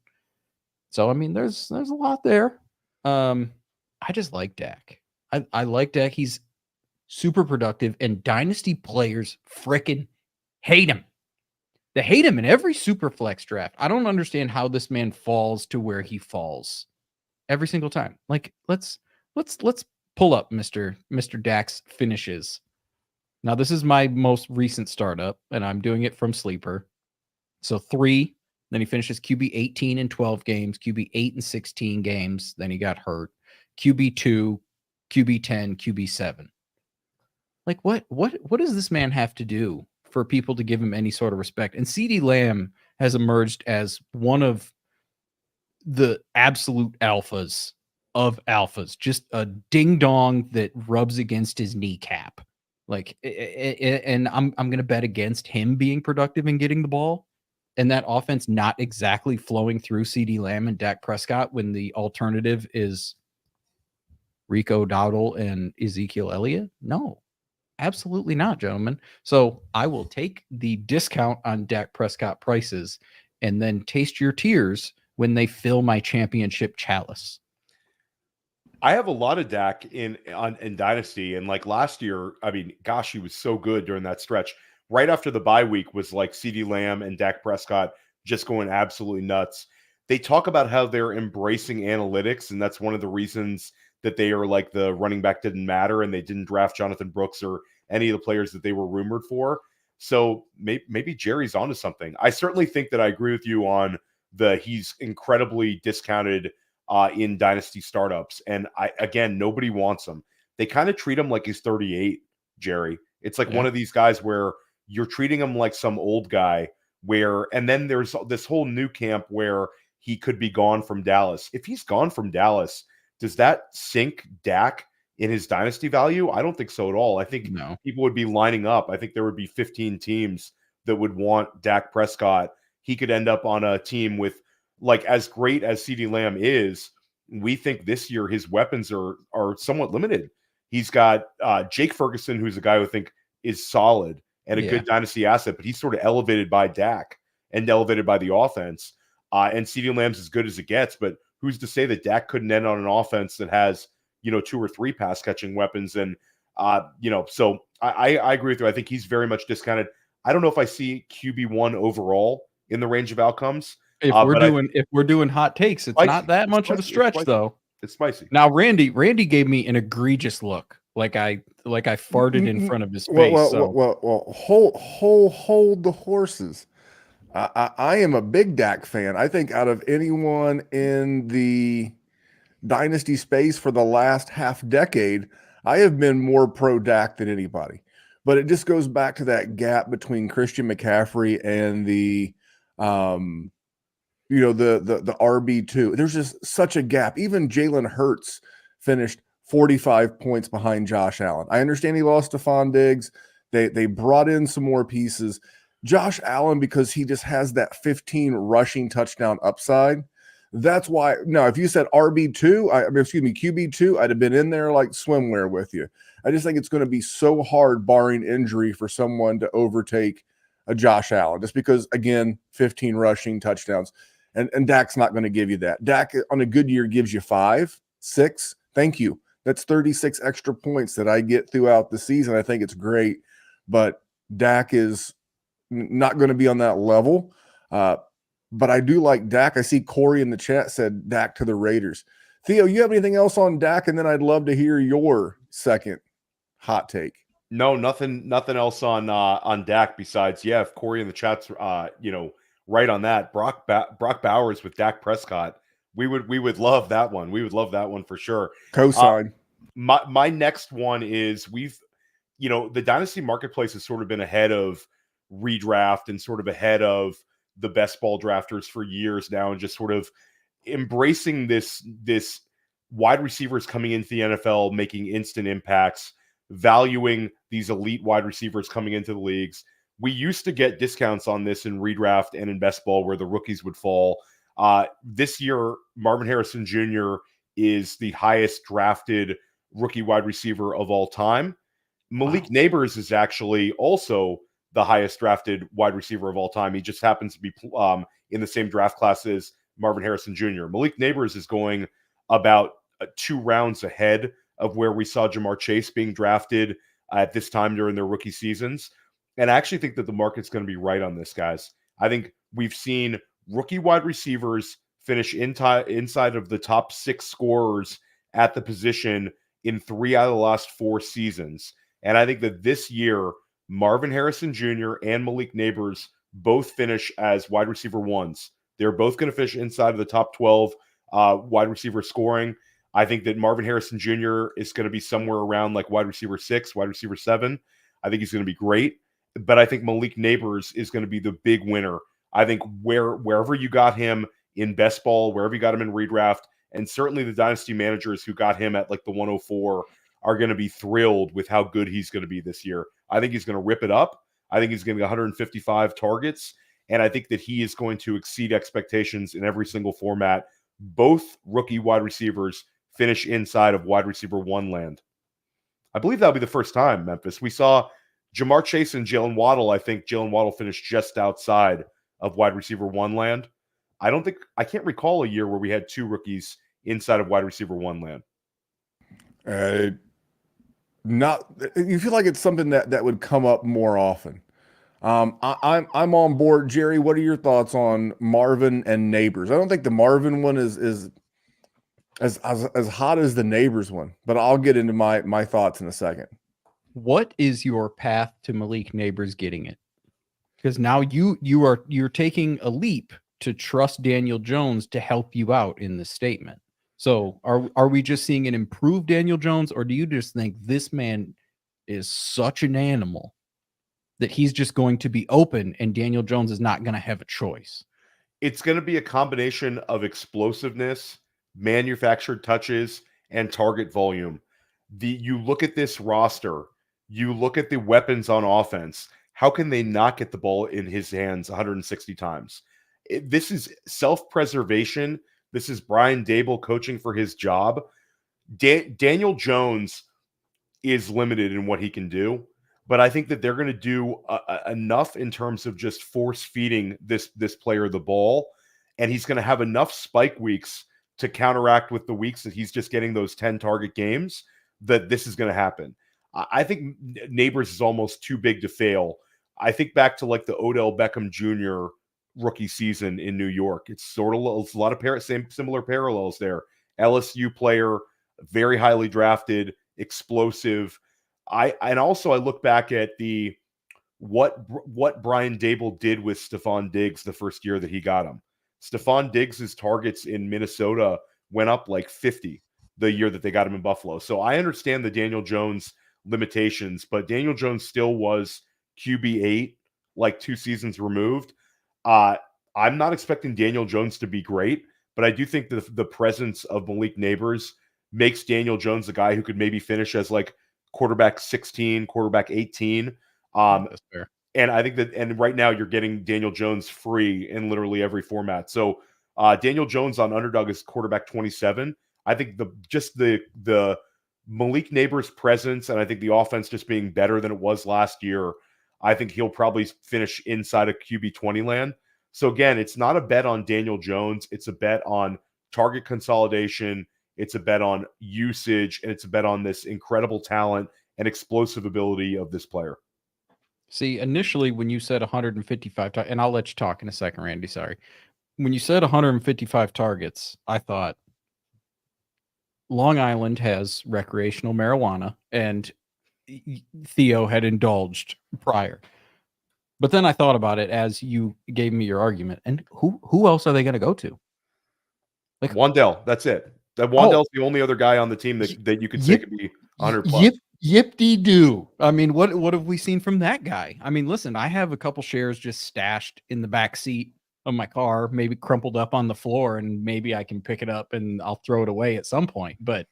So, I mean, there's a lot there. I just like Dak. I like Dak. He's super productive, and dynasty players frickin' hate him. They hate him in every super flex draft. I don't understand how this man falls to where he falls every single time. Like, let's pull up Mr. Dak's finishes. Now, this is my most recent startup, and I'm doing it from Sleeper. So 3, then he finishes QB 18 in 12 games, QB 8 in 16 games, then he got hurt. QB 2, QB 10, QB 7. Like, what does this man have to do for people to give him any sort of respect? And CeeDee Lamb has emerged as one of the absolute alphas of alphas, just a ding dong that rubs against his kneecap. Like, and I'm going to bet against him being productive and getting the ball, and that offense not exactly flowing through CeeDee Lamb and Dak Prescott when the alternative is Rico Dowdle and Ezekiel Elliott. No, absolutely not, gentlemen. So I will take the discount on Dak Prescott prices and then taste your tears when they fill my championship chalice. I have a lot of Dak in Dynasty, and like last year, I mean, gosh, he was so good during that stretch. Right after the bye week was like CeeDee Lamb and Dak Prescott just going absolutely nuts. They talk about how they're embracing analytics, and that's one of the reasons that they are like the running back didn't matter, and they didn't draft Jonathan Brooks or any of the players that they were rumored for. So maybe Jerry's onto something. I certainly think that I agree with you on he's incredibly discounted in dynasty startups. And nobody wants him. They kind of treat him like he's 38, Jerry. It's like one of these guys where you're treating him like some old guy and then there's this whole new camp where he could be gone from Dallas. If he's gone from Dallas, does that sink Dak in his dynasty value? I don't think so at all. I think people would be lining up. I think there would be 15 teams that would want Dak Prescott. He could end up on a team with, like, as great as CeeDee Lamb is, we think this year his weapons are somewhat limited. He's got Jake Ferguson, who's a guy who I think is solid and a good dynasty asset, but he's sort of elevated by Dak and elevated by the offense. And CeeDee Lamb's as good as it gets, but who's to say that Dak couldn't end on an offense that has, 2 or 3 pass catching weapons? And, so I agree with you. I think he's very much discounted. I don't know if I see QB1 overall in the range of outcomes. If we're doing hot takes, it's not that much of a stretch, though. It's spicy. Now, Randy gave me an egregious look, like I farted in front of his face. Well, hold the horses. I am a big Dak fan. I think out of anyone in the dynasty space for the last half decade, I have been more pro Dak than anybody. But it just goes back to that gap between Christian McCaffrey and the RB2. There's just such a gap. Even Jalen Hurts finished 45 points behind Josh Allen. I understand he lost Stephon Diggs. They brought in some more pieces. Josh Allen, because he just has that 15 rushing touchdown upside. That's why. Now, if you said QB2, I'd have been in there like swimwear with you. I just think it's going to be so hard, barring injury, for someone to overtake a Josh Allen, just because, again, 15 rushing touchdowns. And Dak's not going to give you that. Dak on a good year gives you 5, 6. Thank you. That's 36 extra points that I get throughout the season. I think it's great, but Dak is not going to be on that level. But I do like Dak. I see Corey in the chat said Dak to the Raiders. Theo, you have anything else on Dak? And then I'd love to hear your second hot take. No, nothing else on Dak besides, if Corey in the chat's right on that. Brock Bowers with Dak Prescott. We would love that one. We would love that one for sure. Cosign. My next one is the dynasty marketplace has sort of been ahead of redraft and sort of ahead of the best ball drafters for years now, and just sort of embracing this wide receivers coming into the NFL, making instant impacts, valuing these elite wide receivers coming into the leagues. we used to get discounts on this in redraft and in best ball where the rookies would fall. This year, Marvin Harrison Jr. is the highest drafted rookie wide receiver of all time. Malik Neighbors is actually also the highest drafted wide receiver of all time. He just happens to be in the same draft class as Marvin Harrison Jr. Malik Neighbors is going about 2 rounds ahead of where we saw Jamar Chase being drafted at this time during their rookie seasons. And I actually think that the market's going to be right on this, guys. I think we've seen rookie wide receivers finish inside of the top 6 scorers at the position in 3 out of the last 4 seasons. And I think that this year, Marvin Harrison Jr. and Malik Neighbors both finish as wide receiver 1s. They're both going to finish inside of the top 12 wide receiver scoring. I think that Marvin Harrison Jr. is going to be somewhere around like wide receiver 6, wide receiver 7. I think he's going to be great. But I think Malik Neighbors is going to be the big winner. I think wherever you got him in best ball, wherever you got him in redraft, and certainly the dynasty managers who got him at like the 104 are going to be thrilled with how good he's going to be this year. I think he's going to rip it up. I think he's going to get 155 targets, and I think that he is going to exceed expectations in every single format. Both rookie wide receivers finish inside of wide receiver 1 land. I believe that'll be the first time, Memphis. We saw Jamar Chase and Jalen Waddle. I think Jalen Waddle finished just outside of wide receiver 1 land. I can't recall a year where we had 2 rookies inside of wide receiver 1 land. You feel like it's something that would come up more often. I'm on board, Jerry. What are your thoughts on Marvin and Neighbors? I don't think the Marvin one is as hot as the Neighbors one, but I'll get into my thoughts in a second. What is your path to Malik Neighbors getting it? Because now you're taking a leap to trust Daniel Jones to help you out in this statement. So are we just seeing an improved Daniel Jones, or do you just think this man is such an animal that he's just going to be open and Daniel Jones is not going to have a choice? It's going to be a combination of explosiveness, manufactured touches, and target volume. You look at this roster, you look at the weapons on offense. How can they not get the ball in his hands 160 times? This is self-preservation. This is Brian Daboll coaching for his job. Daniel Jones is limited in what he can do, but I think that they're going to do enough in terms of just force-feeding this player the ball, and he's going to have enough spike weeks to counteract with the weeks that he's just getting those 10-target games that this is going to happen. I think Neighbors is almost too big to fail. I think back to like the Odell Beckham Jr. rookie season in New York. It's a lot of similar parallels there. LSU player, very highly drafted, explosive. I look back at what Brian Daboll did with Stephon Diggs the first year that he got him. Stephon Diggs' targets in Minnesota went up like 50 the year that they got him in Buffalo. So I understand the Daniel Jones limitations, but Daniel Jones still was QB8 like 2 seasons removed. I'm not expecting Daniel Jones to be great, but I do think that the presence of Malik Neighbors makes Daniel Jones a guy who could maybe finish as like quarterback 16, quarterback 18. That's fair. And I think and right now you're getting Daniel Jones free in literally every format. So Daniel Jones on Underdog is quarterback 27. I think the Malik Neighbors presence, and I think the offense just being better than it was last year, I think he'll probably finish inside of QB 20 land. So again, it's not a bet on Daniel Jones. It's a bet on target consolidation. It's a bet on usage, and it's a bet on this incredible talent and explosive ability of this player. See, initially when you said 155, and I'll let you talk in a second, Randy, sorry. When you said 155 targets, I thought Long Island has recreational marijuana, and Theo had indulged prior. But then I thought about it as you gave me your argument, and who else are they going to go to? Like Wan'Dale, that's it. That Wan'Dale's the only other guy on the team that you could say could be 100 plus. Yip-de-doo. I mean, what have we seen from that guy? I mean, listen, I have a couple shares just stashed in the back seat of my car, maybe crumpled up on the floor, and maybe I can pick it up and I'll throw it away at some point. But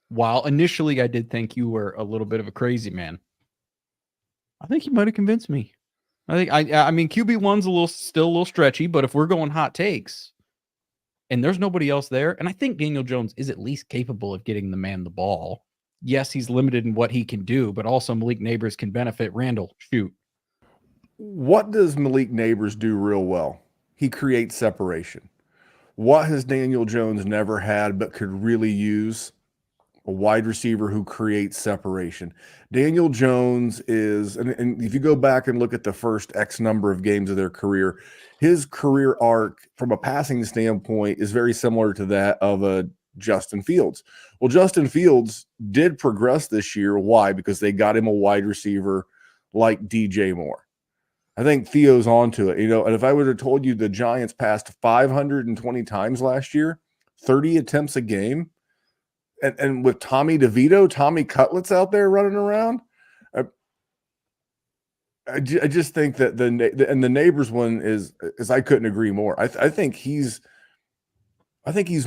while initially I did think you were a little bit of a crazy man, I think he might have convinced me. I mean QB1's still a little stretchy, but if we're going hot takes and there's nobody else there, and I think Daniel Jones is at least capable of getting the man the ball. Yes, he's limited in what he can do, but also Malik Neighbors can benefit. Randall, shoot. What does Malik Neighbors do real well? He creates separation. What has Daniel Jones never had but could really use? A wide receiver who creates separation. Daniel Jones is, and if you go back and look at the first X number of games of their career, his career arc from a passing standpoint is very similar to that of a Justin Fields. Well, Justin Fields did progress this year. Why? Because they got him a wide receiver like DJ Moore. I think Theo's onto it, and if I would have told you the Giants passed 520 times last year, 30 attempts a game, and with Tommy DeVito, Tommy Cutlets out there running around, I just think that the Neighbors one is I couldn't agree more. I think he's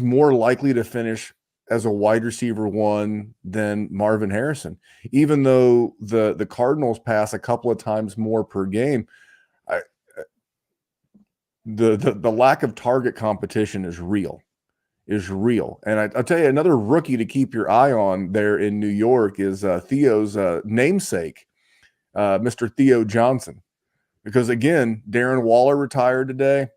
more likely to finish as a wide receiver one than Marvin Harrison, even though the Cardinals pass a couple of times more per game. The lack of target competition is real. And I'll tell you, another rookie to keep your eye on there in New York is Theo's namesake, Mr. Theo Johnson. Because again, Darren Waller retired today.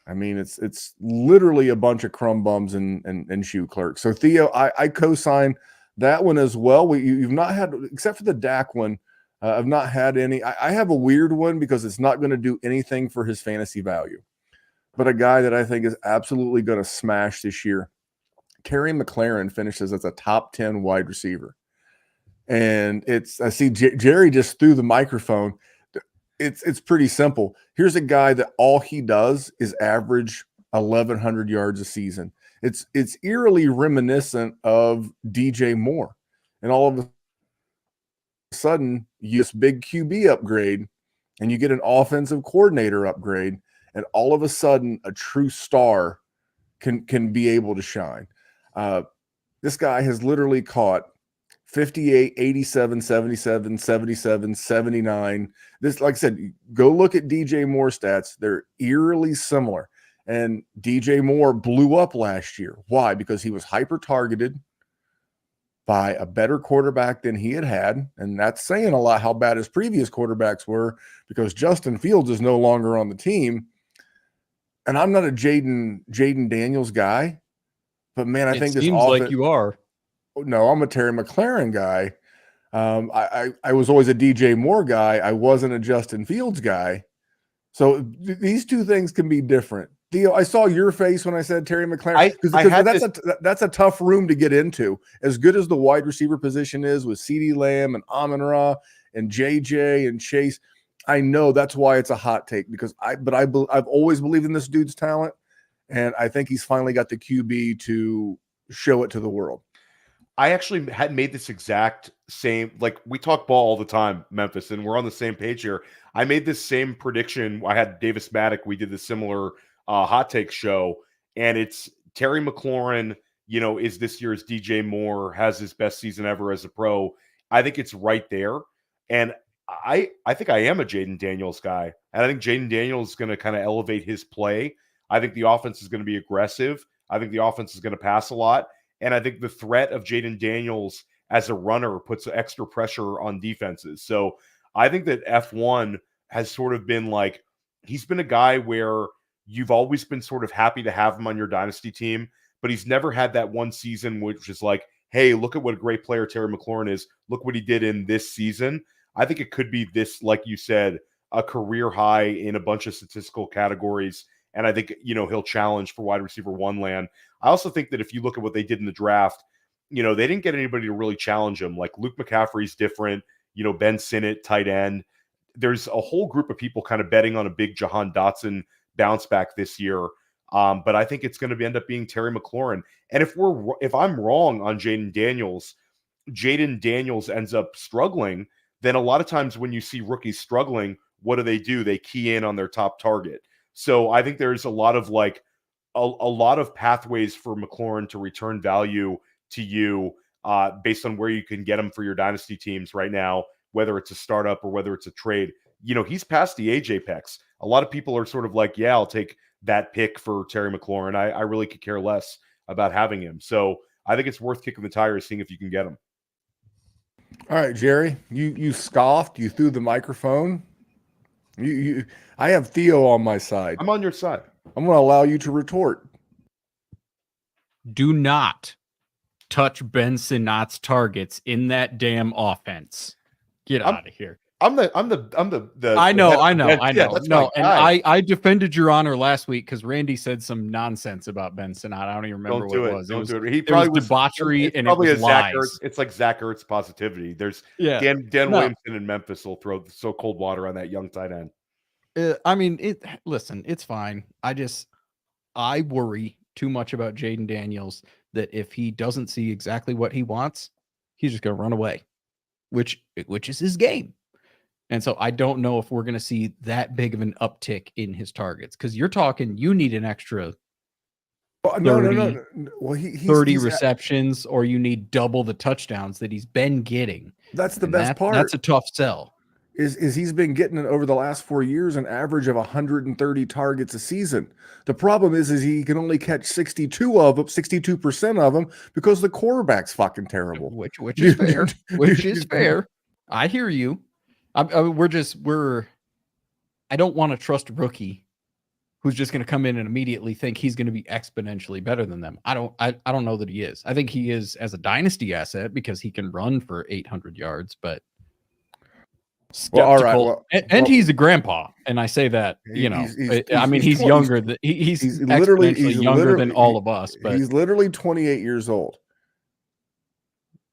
I mean, it's literally a bunch of crumb bums and shoe clerks. So Theo, I co-sign that one as well. You've not had, except for the Dak one, I've not had any. I have a weird one because it's not going to do anything for his fantasy value. But a guy that I think is absolutely going to smash this year, Terry McLaurin finishes as a top 10 wide receiver. And I see Jerry just threw the microphone. It's pretty simple. Here's a guy that all he does is average 1,100 yards a season. It's eerily reminiscent of DJ Moore. And all of a sudden, you get this big QB upgrade and you get an offensive coordinator upgrade. And all of a sudden, a true star can be able to shine. This guy has literally caught 58, 87, 77, 77, 79. This, like I said, go look at DJ Moore stats. They're eerily similar. And DJ Moore blew up last year. Why? Because he was hyper-targeted by a better quarterback than he had. And that's saying a lot how bad his previous quarterbacks were, because Justin Fields is no longer on the team. And I'm not a Jaden Daniels guy, but man, I think this seems like you are. No, I'm a Terry McLaurin guy. I was always a DJ Moore guy. I wasn't a Justin Fields guy. So these two things can be different. Theo, I saw your face when I said Terry McLaurin, because that's a tough room to get into. As good as the wide receiver position is with CeeDee Lamb and Amon-Ra and JJ and Chase, I know that's why it's a hot take, because I've always believed in this dude's talent, and I think he's finally got the QB to show it to the world. I actually had made this exact same, like, we talk ball all the time, Memphis, and we're on the same page here. I made this same prediction. I had Davis Maddock. We did the similar hot take show, and it's Terry McLaurin, is this year's DJ Moore, has his best season ever as a pro. I think it's right there. And I think I am a Jaden Daniels guy. And I think Jaden Daniels is going to kind of elevate his play. I think the offense is going to be aggressive. I think the offense is going to pass a lot. And I think the threat of Jaden Daniels as a runner puts extra pressure on defenses. So I think that F1 has sort of been like, he's been a guy where you've always been sort of happy to have him on your dynasty team, but he's never had that one season which is like, hey, look at what a great player Terry McLaurin is. Look what he did in this season. I think it could be this, like you said, a career high in a bunch of statistical categories. And I think, he'll challenge for wide receiver one land. I also think that if you look at what they did in the draft, they didn't get anybody to really challenge him. Like Luke McCaffrey's different, Ben Sinnott, tight end. There's a whole group of people kind of betting on a big Jahan Dotson bounce back this year. But I think it's going to end up being Terry McLaurin. And if I'm wrong on Jaden Daniels ends up struggling, then a lot of times when you see rookies struggling, what do? They key in on their top target. So I think there's a lot of pathways for McLaurin to return value to you based on where you can get him for your dynasty teams right now whether it's a startup or whether it's a trade. You know, he's past the age apex. A lot of people are sort of like, yeah, I'll take that pick for Terry McLaurin. I really could care less about having him. So I think it's worth kicking the tires, seeing if you can get him. All right, Jerry, you scoffed, you threw the microphone. I have Theo on my side. I'm on your side. I'm going to allow you to retort. Do not touch Ben Sinnot's targets in that damn offense. Get out of here. I'm the I know. Yeah, that's no, my and guy. I defended your honor last week because Randy said some nonsense about Ben Sinnott. I don't even remember what it was. Don't do it. It was debauchery and it was lies. It's like Zach Ertz positivity. There's Dan No. Williamson in Memphis will throw so cold water on that young tight end. I mean, listen, it's fine. I worry too much about Jaden Daniels that if he doesn't see exactly what he wants, he's just going to run away, which is his game. And so I don't know if we're going to see that big of an uptick in his targets, because you're talking you need an extra 30, No. Well, he's 30 receptions, or you need double the touchdowns that he's been getting. That's the best part. That's a tough sell. Is he's been getting it over the last 4 years an average of 130 targets a season. The problem is he can only catch 62% of them because the quarterback's fucking terrible. Which is fair. Which is fair. I hear you. I don't want to trust a rookie who's just going to come in and immediately think he's going to be exponentially better than them. I don't know that he is. I think he is as a dynasty asset because he can run for 800 yards, but skeptical. Well, all right. And he's a grandpa, and I say that, he's younger than he's literally younger than all of us, but he's literally 28 years old.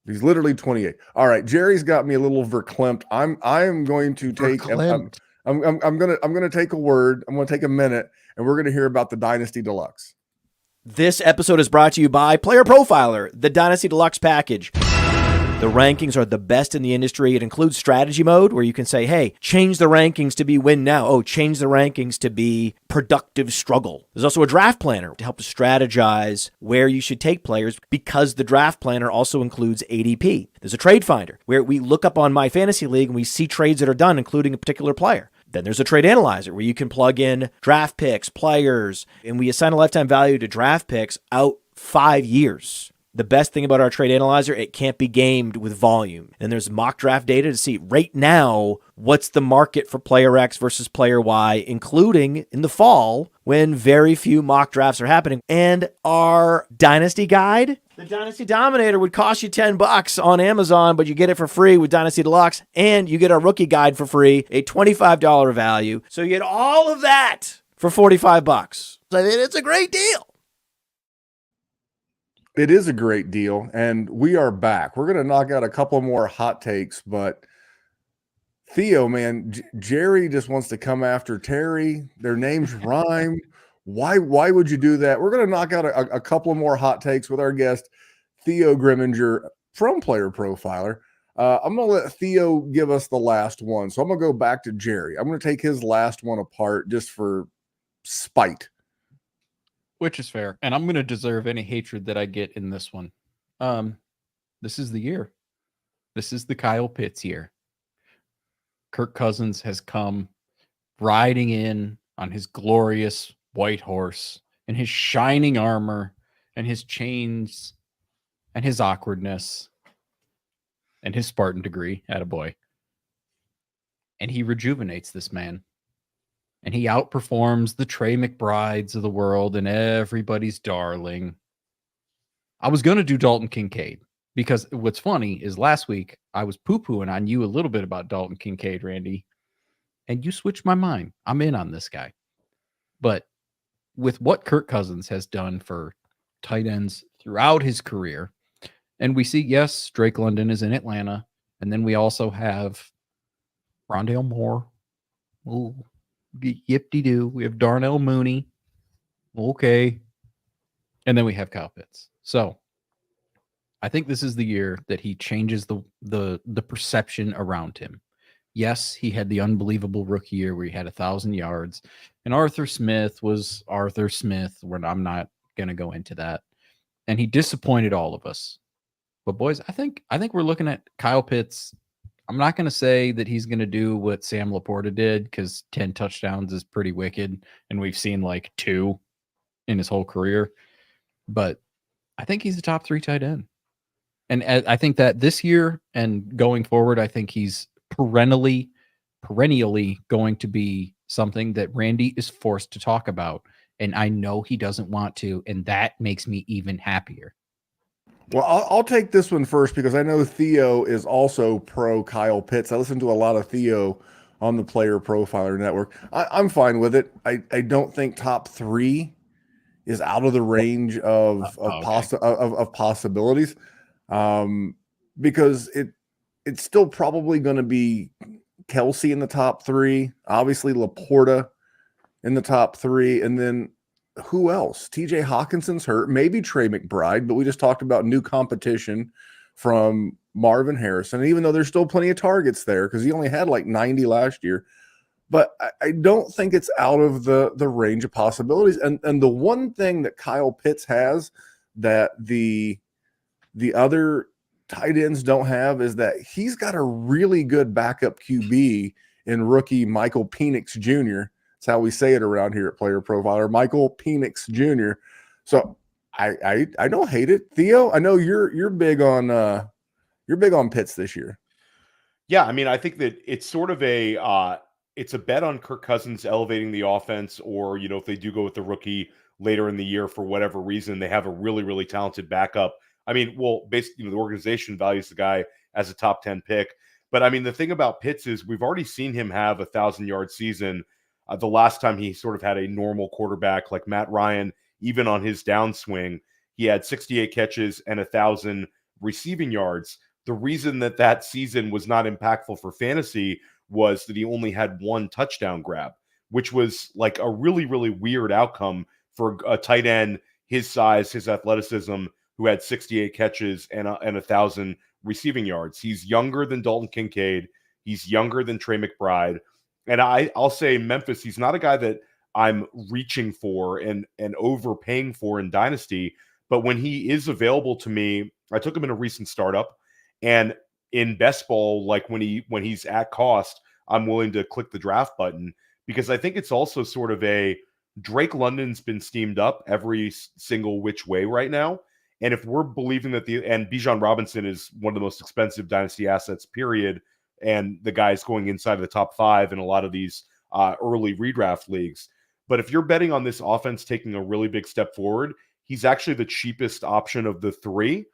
He's literally 28. All right, Jerry's got me a little verklempt. I am going to take I'm going to take a word. I'm going to take a minute, and we're going to hear about the Dynasty Deluxe. This episode is brought to you by Player Profiler, the Dynasty Deluxe package. The rankings are the best in the industry. It includes strategy mode, where you can say, hey, change the rankings to be win now. Oh, change the rankings to be productive struggle. There's also a draft planner to help to strategize where you should take players, because the draft planner also includes ADP. There's a trade finder where we look up on My Fantasy League and we see trades that are done, including a particular player. Then there's a trade analyzer where you can plug in draft picks, players, and we assign a lifetime value to draft picks out 5 years. The best thing about our trade analyzer, it can't be gamed with volume. And there's mock draft data to see right now what's the market for player X versus player Y, including in the fall when very few mock drafts are happening. And our Dynasty guide, the Dynasty Dominator, would cost you $10 on Amazon, but you get it for free with Dynasty Deluxe, and you get our rookie guide for free, a $25 value. So you get all of that for $45. I mean, it's a great deal. It is a great deal, and we are back. We're going to knock out a couple more hot takes, but Theo, man, Jerry just wants to come after Terry. Their names rhyme. Why would you do that? We're going to knock out a couple more hot takes with our guest, Theo Gremminger from Player Profiler. I'm going to let Theo give us the last one. So I'm going to go back to Jerry. I'm going to take his last one apart just for spite. Which is fair. And I'm going to deserve any hatred that I get in this one. This is the year. This is the Kyle Pitts year. Kirk Cousins has come riding in on his glorious white horse and his shining armor and his chains and his awkwardness and his Spartan degree, attaboy. And he rejuvenates this man. And he outperforms the Trey McBrides of the world and everybody's darling. I was going to do Dalton Kincaid, because what's funny is last week I was poo-pooing on you a little bit about Dalton Kincaid, Randy, and you switched my mind. I'm in on this guy. But with what Kirk Cousins has done for tight ends throughout his career, and we see, yes, Drake London is in Atlanta, and then we also have Rondale Moore. Ooh. Yip-de-doo. We have Darnell Mooney. Okay. And then we have Kyle Pitts. So I think this is the year that he changes the perception around him. Yes, he had the unbelievable rookie year where he had 1,000 yards. And Arthur Smith was Arthur Smith, where I'm not going to go into that. And he disappointed all of us. But boys, I think we're looking at Kyle Pitts. I'm not going to say that he's going to do what Sam Laporta did, because 10 touchdowns is pretty wicked, and we've seen like 2 in his whole career. But I think he's a top 3 tight end. And I think that this year and going forward, I think he's perennially going to be something that Randy is forced to talk about. And I know he doesn't want to, and that makes me even happier. Well, I'll take this one first because I know Theo is also pro Kyle Pitts. I listen to a lot of Theo on the Player Profiler Network. I'm fine with it. I don't think top 3 is out of the range of possibilities, because it's still probably going to be Kelsey in the top 3, obviously Laporta in the top 3, and then who else? TJ Hawkinson's hurt, maybe Trey McBride, but we just talked about new competition from Marvin Harrison. And even though there's still plenty of targets there, because he only had like 90 last year, but I don't think it's out of the range of possibilities. And the one thing that Kyle Pitts has that the other tight ends don't have is that he's got a really good backup QB in rookie Michael Penix Jr. That's how we say it around here at Player Profiler, Michael Penix Jr. So I don't hate it. Theo, I know you're big on Pitts this year. Yeah, I mean, I think that it's sort of it's a bet on Kirk Cousins elevating the offense, or, you know, if they do go with the rookie later in the year for whatever reason, they have a really, really talented backup. I mean, well, basically, you know, the organization values the guy as a top 10 pick. But I mean, the thing about Pitts is we've already seen him have a 1,000-yard season. The last time he sort of had a normal quarterback like Matt Ryan, even on his downswing, he had 68 catches and 1,000 receiving yards. The reason that season was not impactful for fantasy was that he only had 1 touchdown grab, which was like a really, really weird outcome for a tight end his size, his athleticism, who had 68 catches and 1,000 receiving yards. He's younger than Dalton Kincaid. He's younger than Trey McBride. And I'll say Memphis, he's not a guy that I'm reaching for and overpaying for in Dynasty. But when he is available to me, I took him in a recent startup. And in best ball, like when he's at cost, I'm willing to click the draft button, because I think it's also sort of a Drake London's been steamed up every single which way right now. And if we're believing that and Bijan Robinson is one of the most expensive Dynasty assets, period, and the guy's going inside of the top 5 in a lot of these early redraft leagues. But if you're betting on this offense taking a really big step forward, he's actually the cheapest option of the 3.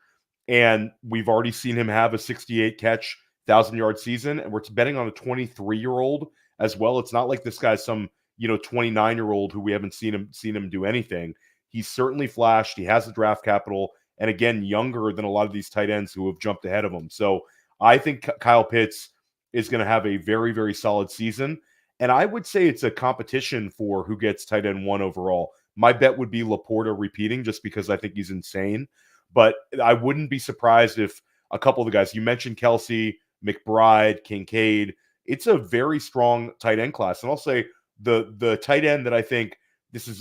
And we've already seen him have a 68 catch, 1,000-yard season. And we're betting on a 23-year-old as well. It's not like this guy's some, 29-year-old who we haven't seen him do anything. He's certainly flashed. He has the draft capital. And again, younger than a lot of these tight ends who have jumped ahead of him. So I think Kyle Pitts is going to have a very, very solid season. And I would say it's a competition for who gets tight end 1 overall. My bet would be Laporta repeating, just because I think he's insane. But I wouldn't be surprised if a couple of the guys, you mentioned Kelsey, McBride, Kincaid, it's a very strong tight end class. And I'll say the tight end that I think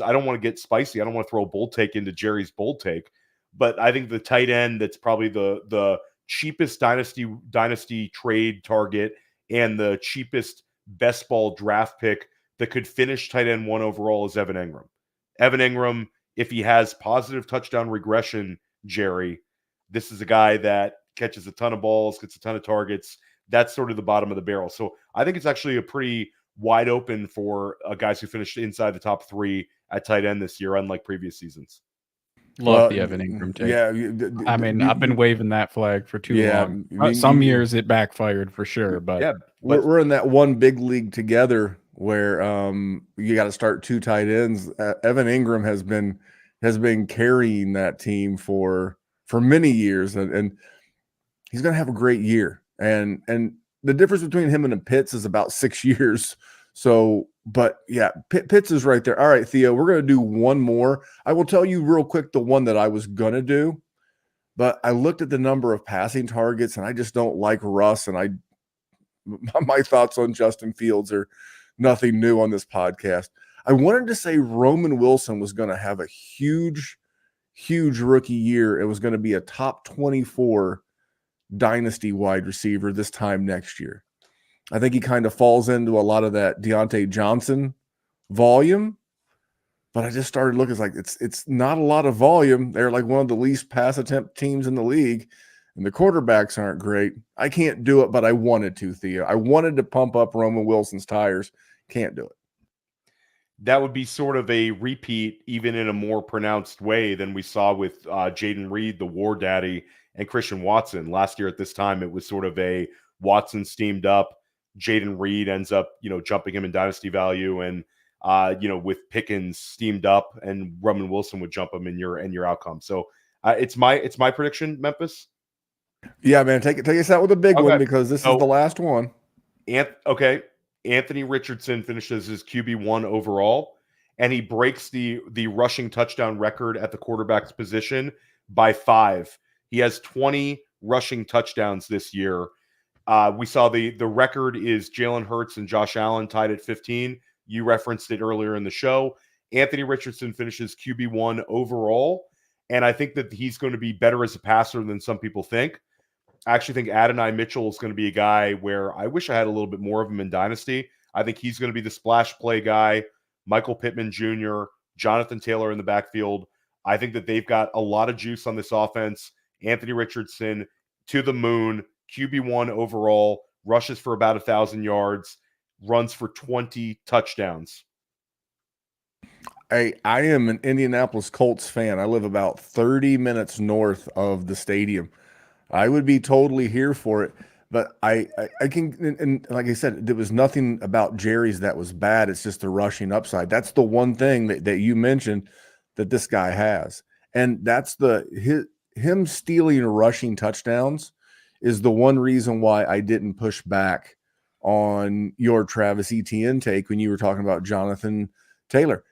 I don't want to get spicy. I don't want to throw a bold take into Jerry's bold take, but I think the tight end that's probably the cheapest dynasty trade target and the cheapest best ball draft pick that could finish tight end 1 overall is Evan Engram. Evan Engram, if he has positive touchdown regression, Jerry, this is a guy that catches a ton of balls, gets a ton of targets. That's sort of the bottom of the barrel. So I think it's actually a pretty wide open for guys who finished inside the top 3 at tight end this year, unlike previous seasons. Love the Evan Engram take. Yeah, I mean, I've been waving that flag for too long. Some years it backfired for sure, but yeah, we're in that one big league together where you got to start 2 tight ends. Evan Engram has been carrying that team for many years, and he's going to have a great year. And the difference between him and the Pitts is about 6 years. So, but yeah, Pitts is right there. All right, Theo, we're going to do one more. I will tell you real quick the one that I was going to do, but I looked at the number of passing targets and I just don't like Russ. And my thoughts on Justin Fields are nothing new on this podcast. I wanted to say Roman Wilson was going to have a huge rookie year. It was going to be a top 24 dynasty wide receiver this time next year. I think he kind of falls into a lot of that Deontay Johnson volume, but I just started looking, it's not a lot of volume. They're like one of the least pass attempt teams in the league, and the quarterbacks aren't great. I can't do it, but I wanted to, Theo. I wanted to pump up Roman Wilson's tires. Can't do it. That would be sort of a repeat, even in a more pronounced way than we saw with Jaden Reed, the war daddy, and Christian Watson. Last year at this time, it was sort of a Watson steamed up. Jaden Reed ends up, jumping him in dynasty value, and with Pickens steamed up, and Roman Wilson would jump him in your outcome. So it's my prediction, Memphis. Yeah, man, take us out with a big one, because this is the last one. Okay. Anthony Richardson finishes his QB1 overall, and he breaks the rushing touchdown record at the quarterback's position by 5. He has 20 rushing touchdowns this year. We saw the record is Jalen Hurts and Josh Allen tied at 15. You referenced it earlier in the show. Anthony Richardson finishes QB1 overall, and I think that he's going to be better as a passer than some people think. I actually think Adonai Mitchell is going to be a guy where I wish I had a little bit more of him in Dynasty. I think he's going to be the splash play guy. Michael Pittman Jr., Jonathan Taylor in the backfield. I think that they've got a lot of juice on this offense. Anthony Richardson to the moon, QB1 overall, rushes for about 1,000 yards, runs for 20 touchdowns. I am an Indianapolis Colts fan. I live about 30 minutes north of the stadium. I would be totally here for it, but I can, and like I said, there was nothing about Jerry's that was bad. It's just the rushing upside. That's the one thing that you mentioned that this guy has, and that's him stealing rushing touchdowns is the one reason why I didn't push back on your Travis Etienne take when you were talking about Jonathan Taylor.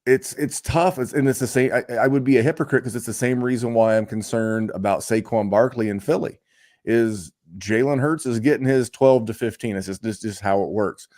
It's tough. It's the same. I would be a hypocrite because it's the same reason why I'm concerned about Saquon Barkley in Philly. Is Jalen Hurts is getting his 12 to 15. It's just how it works.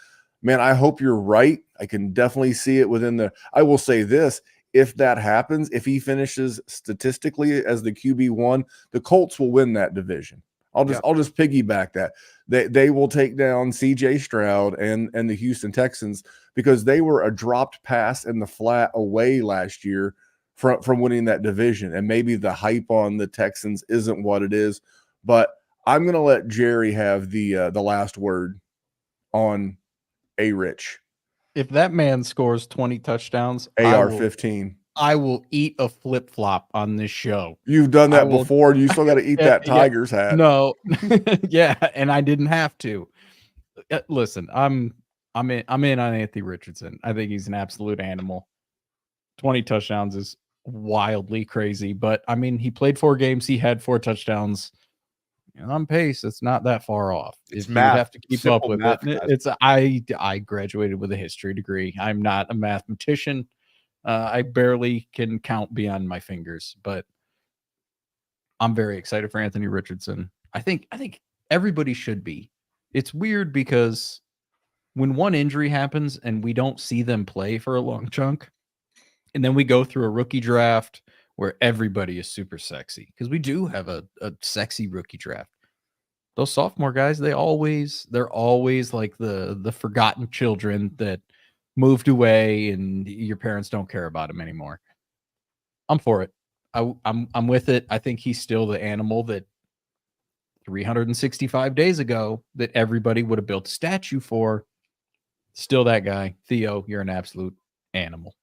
Man, I hope you're right. I can definitely see it within the. I will say this: if that happens, if he finishes statistically as the QB1, the Colts will win that division. I'll just piggyback that. They will take down CJ Stroud and the Houston Texans because they were a dropped pass in the flat away last year from winning that division. And maybe the hype on the Texans isn't what it is, but I'm going to let Jerry have the last word on A-Rich. If that man scores 20 touchdowns, AR-15. I will eat a flip-flop on this show. You've done that before. You still got to eat that Tigers hat. No. Yeah, and I didn't have to. Listen, I'm in on Anthony Richardson. I think he's an absolute animal. 20 touchdowns is wildly crazy, but I mean, he played 4 games. He had 4 touchdowns. On pace, it's not that far off. It's math. You have to keep Simple up with math, it. guys. It's I graduated with a history degree. I'm not a mathematician. I barely can count beyond my fingers, but I'm very excited for Anthony Richardson. I think everybody should be. It's weird because when one injury happens and we don't see them play for a long chunk, and then we go through a rookie draft where everybody is super sexy, because we do have a sexy rookie draft. Those sophomore guys, they're always like the forgotten children that moved away and your parents don't care about him anymore. I'm for it. I'm with it. I think he's still the animal that 365 days ago that everybody would have built a statue for. Still that guy. Theo, you're an absolute animal.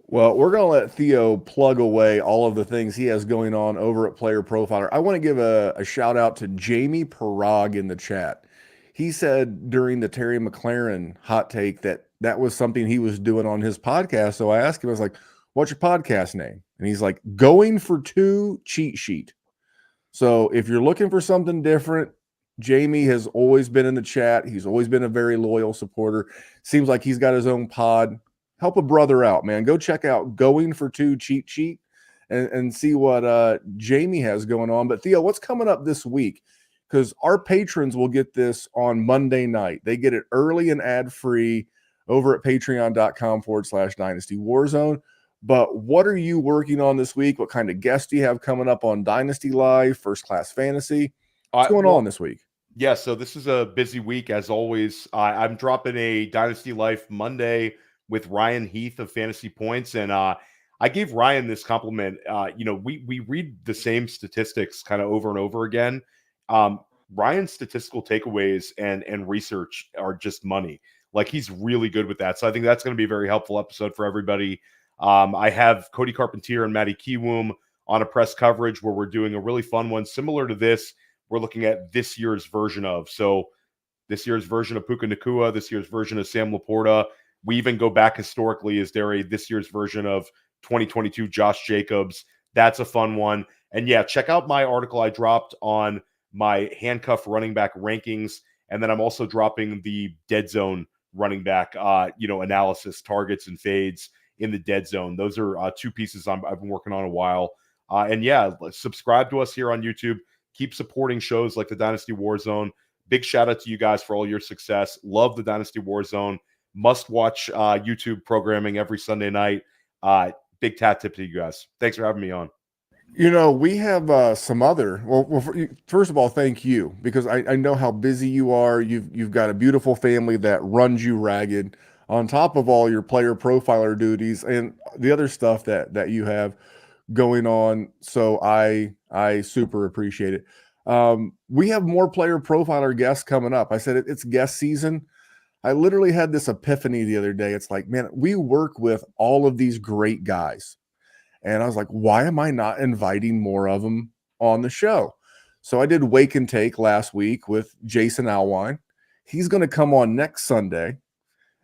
Well, we're going to let Theo plug away all of the things he has going on over at Player Profiler. I want to give a shout out to Jamie Parag in the chat. He said during the Terry McLaurin hot take that was something he was doing on his podcast. So I asked him, I was like, what's your podcast name? And he's like, Going for 2 Cheat Sheet. So if you're looking for something different, Jamie has always been in the chat. He's always been a very loyal supporter. Seems like he's got his own pod. Help a brother out, man. Go check out Going for 2 Cheat Sheet and see what Jamie has going on. But Theo, what's coming up this week? Because our patrons will get this on Monday night. They get it early and ad-free over at patreon.com/Dynasty WarZone. But what are you working on this week? What kind of guests do you have coming up on Dynasty Live, First Class Fantasy? What's going on this week? Yeah, so this is a busy week as always. I'm dropping a Dynasty Life Monday with Ryan Heath of Fantasy Points, and I gave Ryan this compliment. We read the same statistics kind of over and over again. Ryan's statistical takeaways and research are just money. Like, he's really good with that. So I think that's going to be a very helpful episode for everybody. I have Cody Carpentier and Matty Kiwoom on a press coverage where we're doing a really fun one similar to this. We're looking at this year's version of. So this year's version of Puka Nacua, this year's version of Sam Laporta. We even go back historically. Is there this year's version of 2022 Josh Jacobs? That's a fun one. And yeah, check out my article I dropped on my handcuff running back rankings. And then I'm also dropping the dead zone running back, analysis, targets and fades in the dead zone. Those are two pieces I've been working on a while. And yeah, subscribe to us here on YouTube. Keep supporting shows like the Dynasty WarZone. Big shout out to you guys for all your success. Love the Dynasty WarZone. Must watch YouTube programming every Sunday night. Big tat tip to you guys. Thanks for having me on. We have some other. First of all, thank you, because I know how busy you are. You've got a beautiful family that runs you ragged, on top of all your player profiler duties and the other stuff that you have going on. So I super appreciate it. We have more player profiler guests coming up. I said it's guest season. I literally had this epiphany the other day. It's like, man, we work with all of these great guys. And I was like, why am I not inviting more of them on the show? So I did Wake and Take last week with Jason Alwine. He's going to come on next Sunday.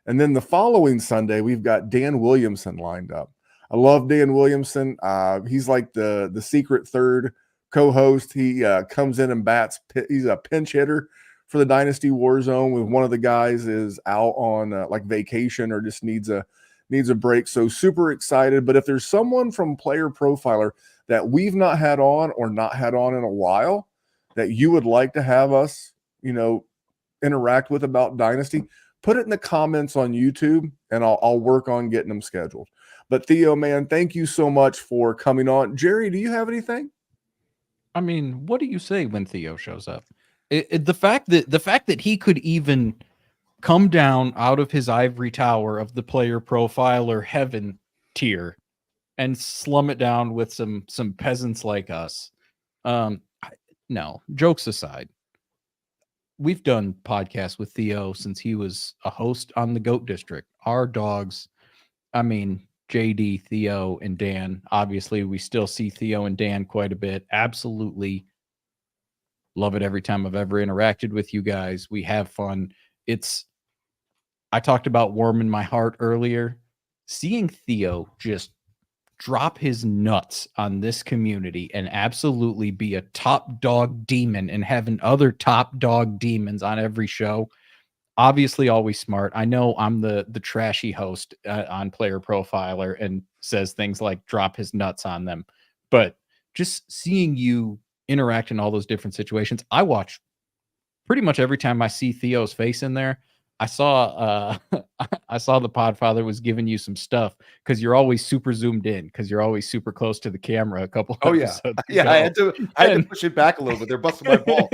And then the following Sunday, we've got Dan Williamson lined up. I love Dan Williamson. He's like the secret third co-host. He comes in and bats. He's a pinch hitter for the Dynasty WarZone when one of the guys is out on like vacation or just needs a break. So super excited. But if there's someone from Player Profiler that we've not had on or not had on in a while that you would like to have us, interact with about Dynasty, put it in the comments on YouTube and I'll work on getting them scheduled. But Theo, man, thank you so much for coming on. Jerry, do you have anything? I mean, what do you say when Theo shows up? The fact that he could even come down out of his ivory tower of the player profiler heaven tier and slum it down with some peasants like us. No, jokes aside, we've done podcasts with Theo since he was a host on the GOAT District. Our dogs, I mean, JD, Theo, and Dan. Obviously, we still see Theo and Dan quite a bit. Absolutely love it every time I've ever interacted with you guys. We have fun. I talked about warming my heart earlier. Seeing Theo just drop his nuts on this community and absolutely be a top dog demon and having other top dog demons on every show. Obviously, always smart. I know I'm the trashy host on Player Profiler and says things like drop his nuts on them. But just seeing you interact in all those different situations, I watch pretty much every time I see Theo's face in there. I saw the Podfather was giving you some stuff because you're always super zoomed in because you're always super close to the camera. A couple. Oh yeah, yeah. I had to push it back a little bit. They're busting my ball.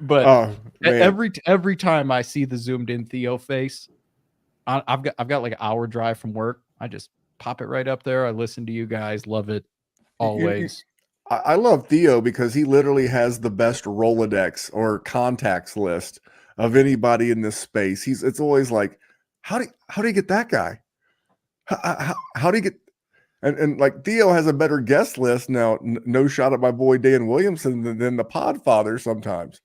But every time I see the zoomed in Theo face, I've got like an hour drive from work. I just pop it right up there. I listen to you guys. Love it always. I love Theo because he literally has the best Rolodex or contacts list of anybody in this space. It's always like, how do you get that guy? How do you get, and like Theo has a better guest list now. No shot at my boy Dan Williamson than the Podfather sometimes.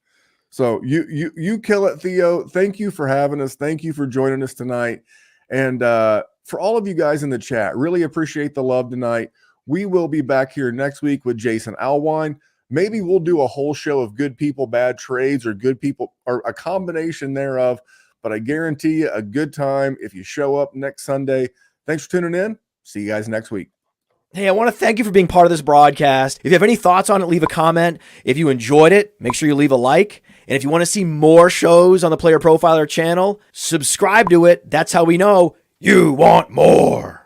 So you kill it, Theo. Thank you for having us. Thank you for joining us tonight. And for all of you guys in the chat, really appreciate the love tonight. We will be back here next week with Jason Alwine. Maybe we'll do a whole show of good people, bad trades, or good people, or a combination thereof. But I guarantee you a good time if you show up next Sunday. Thanks for tuning in. See you guys next week. Hey, I want to thank you for being part of this broadcast. If you have any thoughts on it, leave a comment. If you enjoyed it, make sure you leave a like. And if you want to see more shows on the Player Profiler channel, subscribe to it. That's how we know you want more.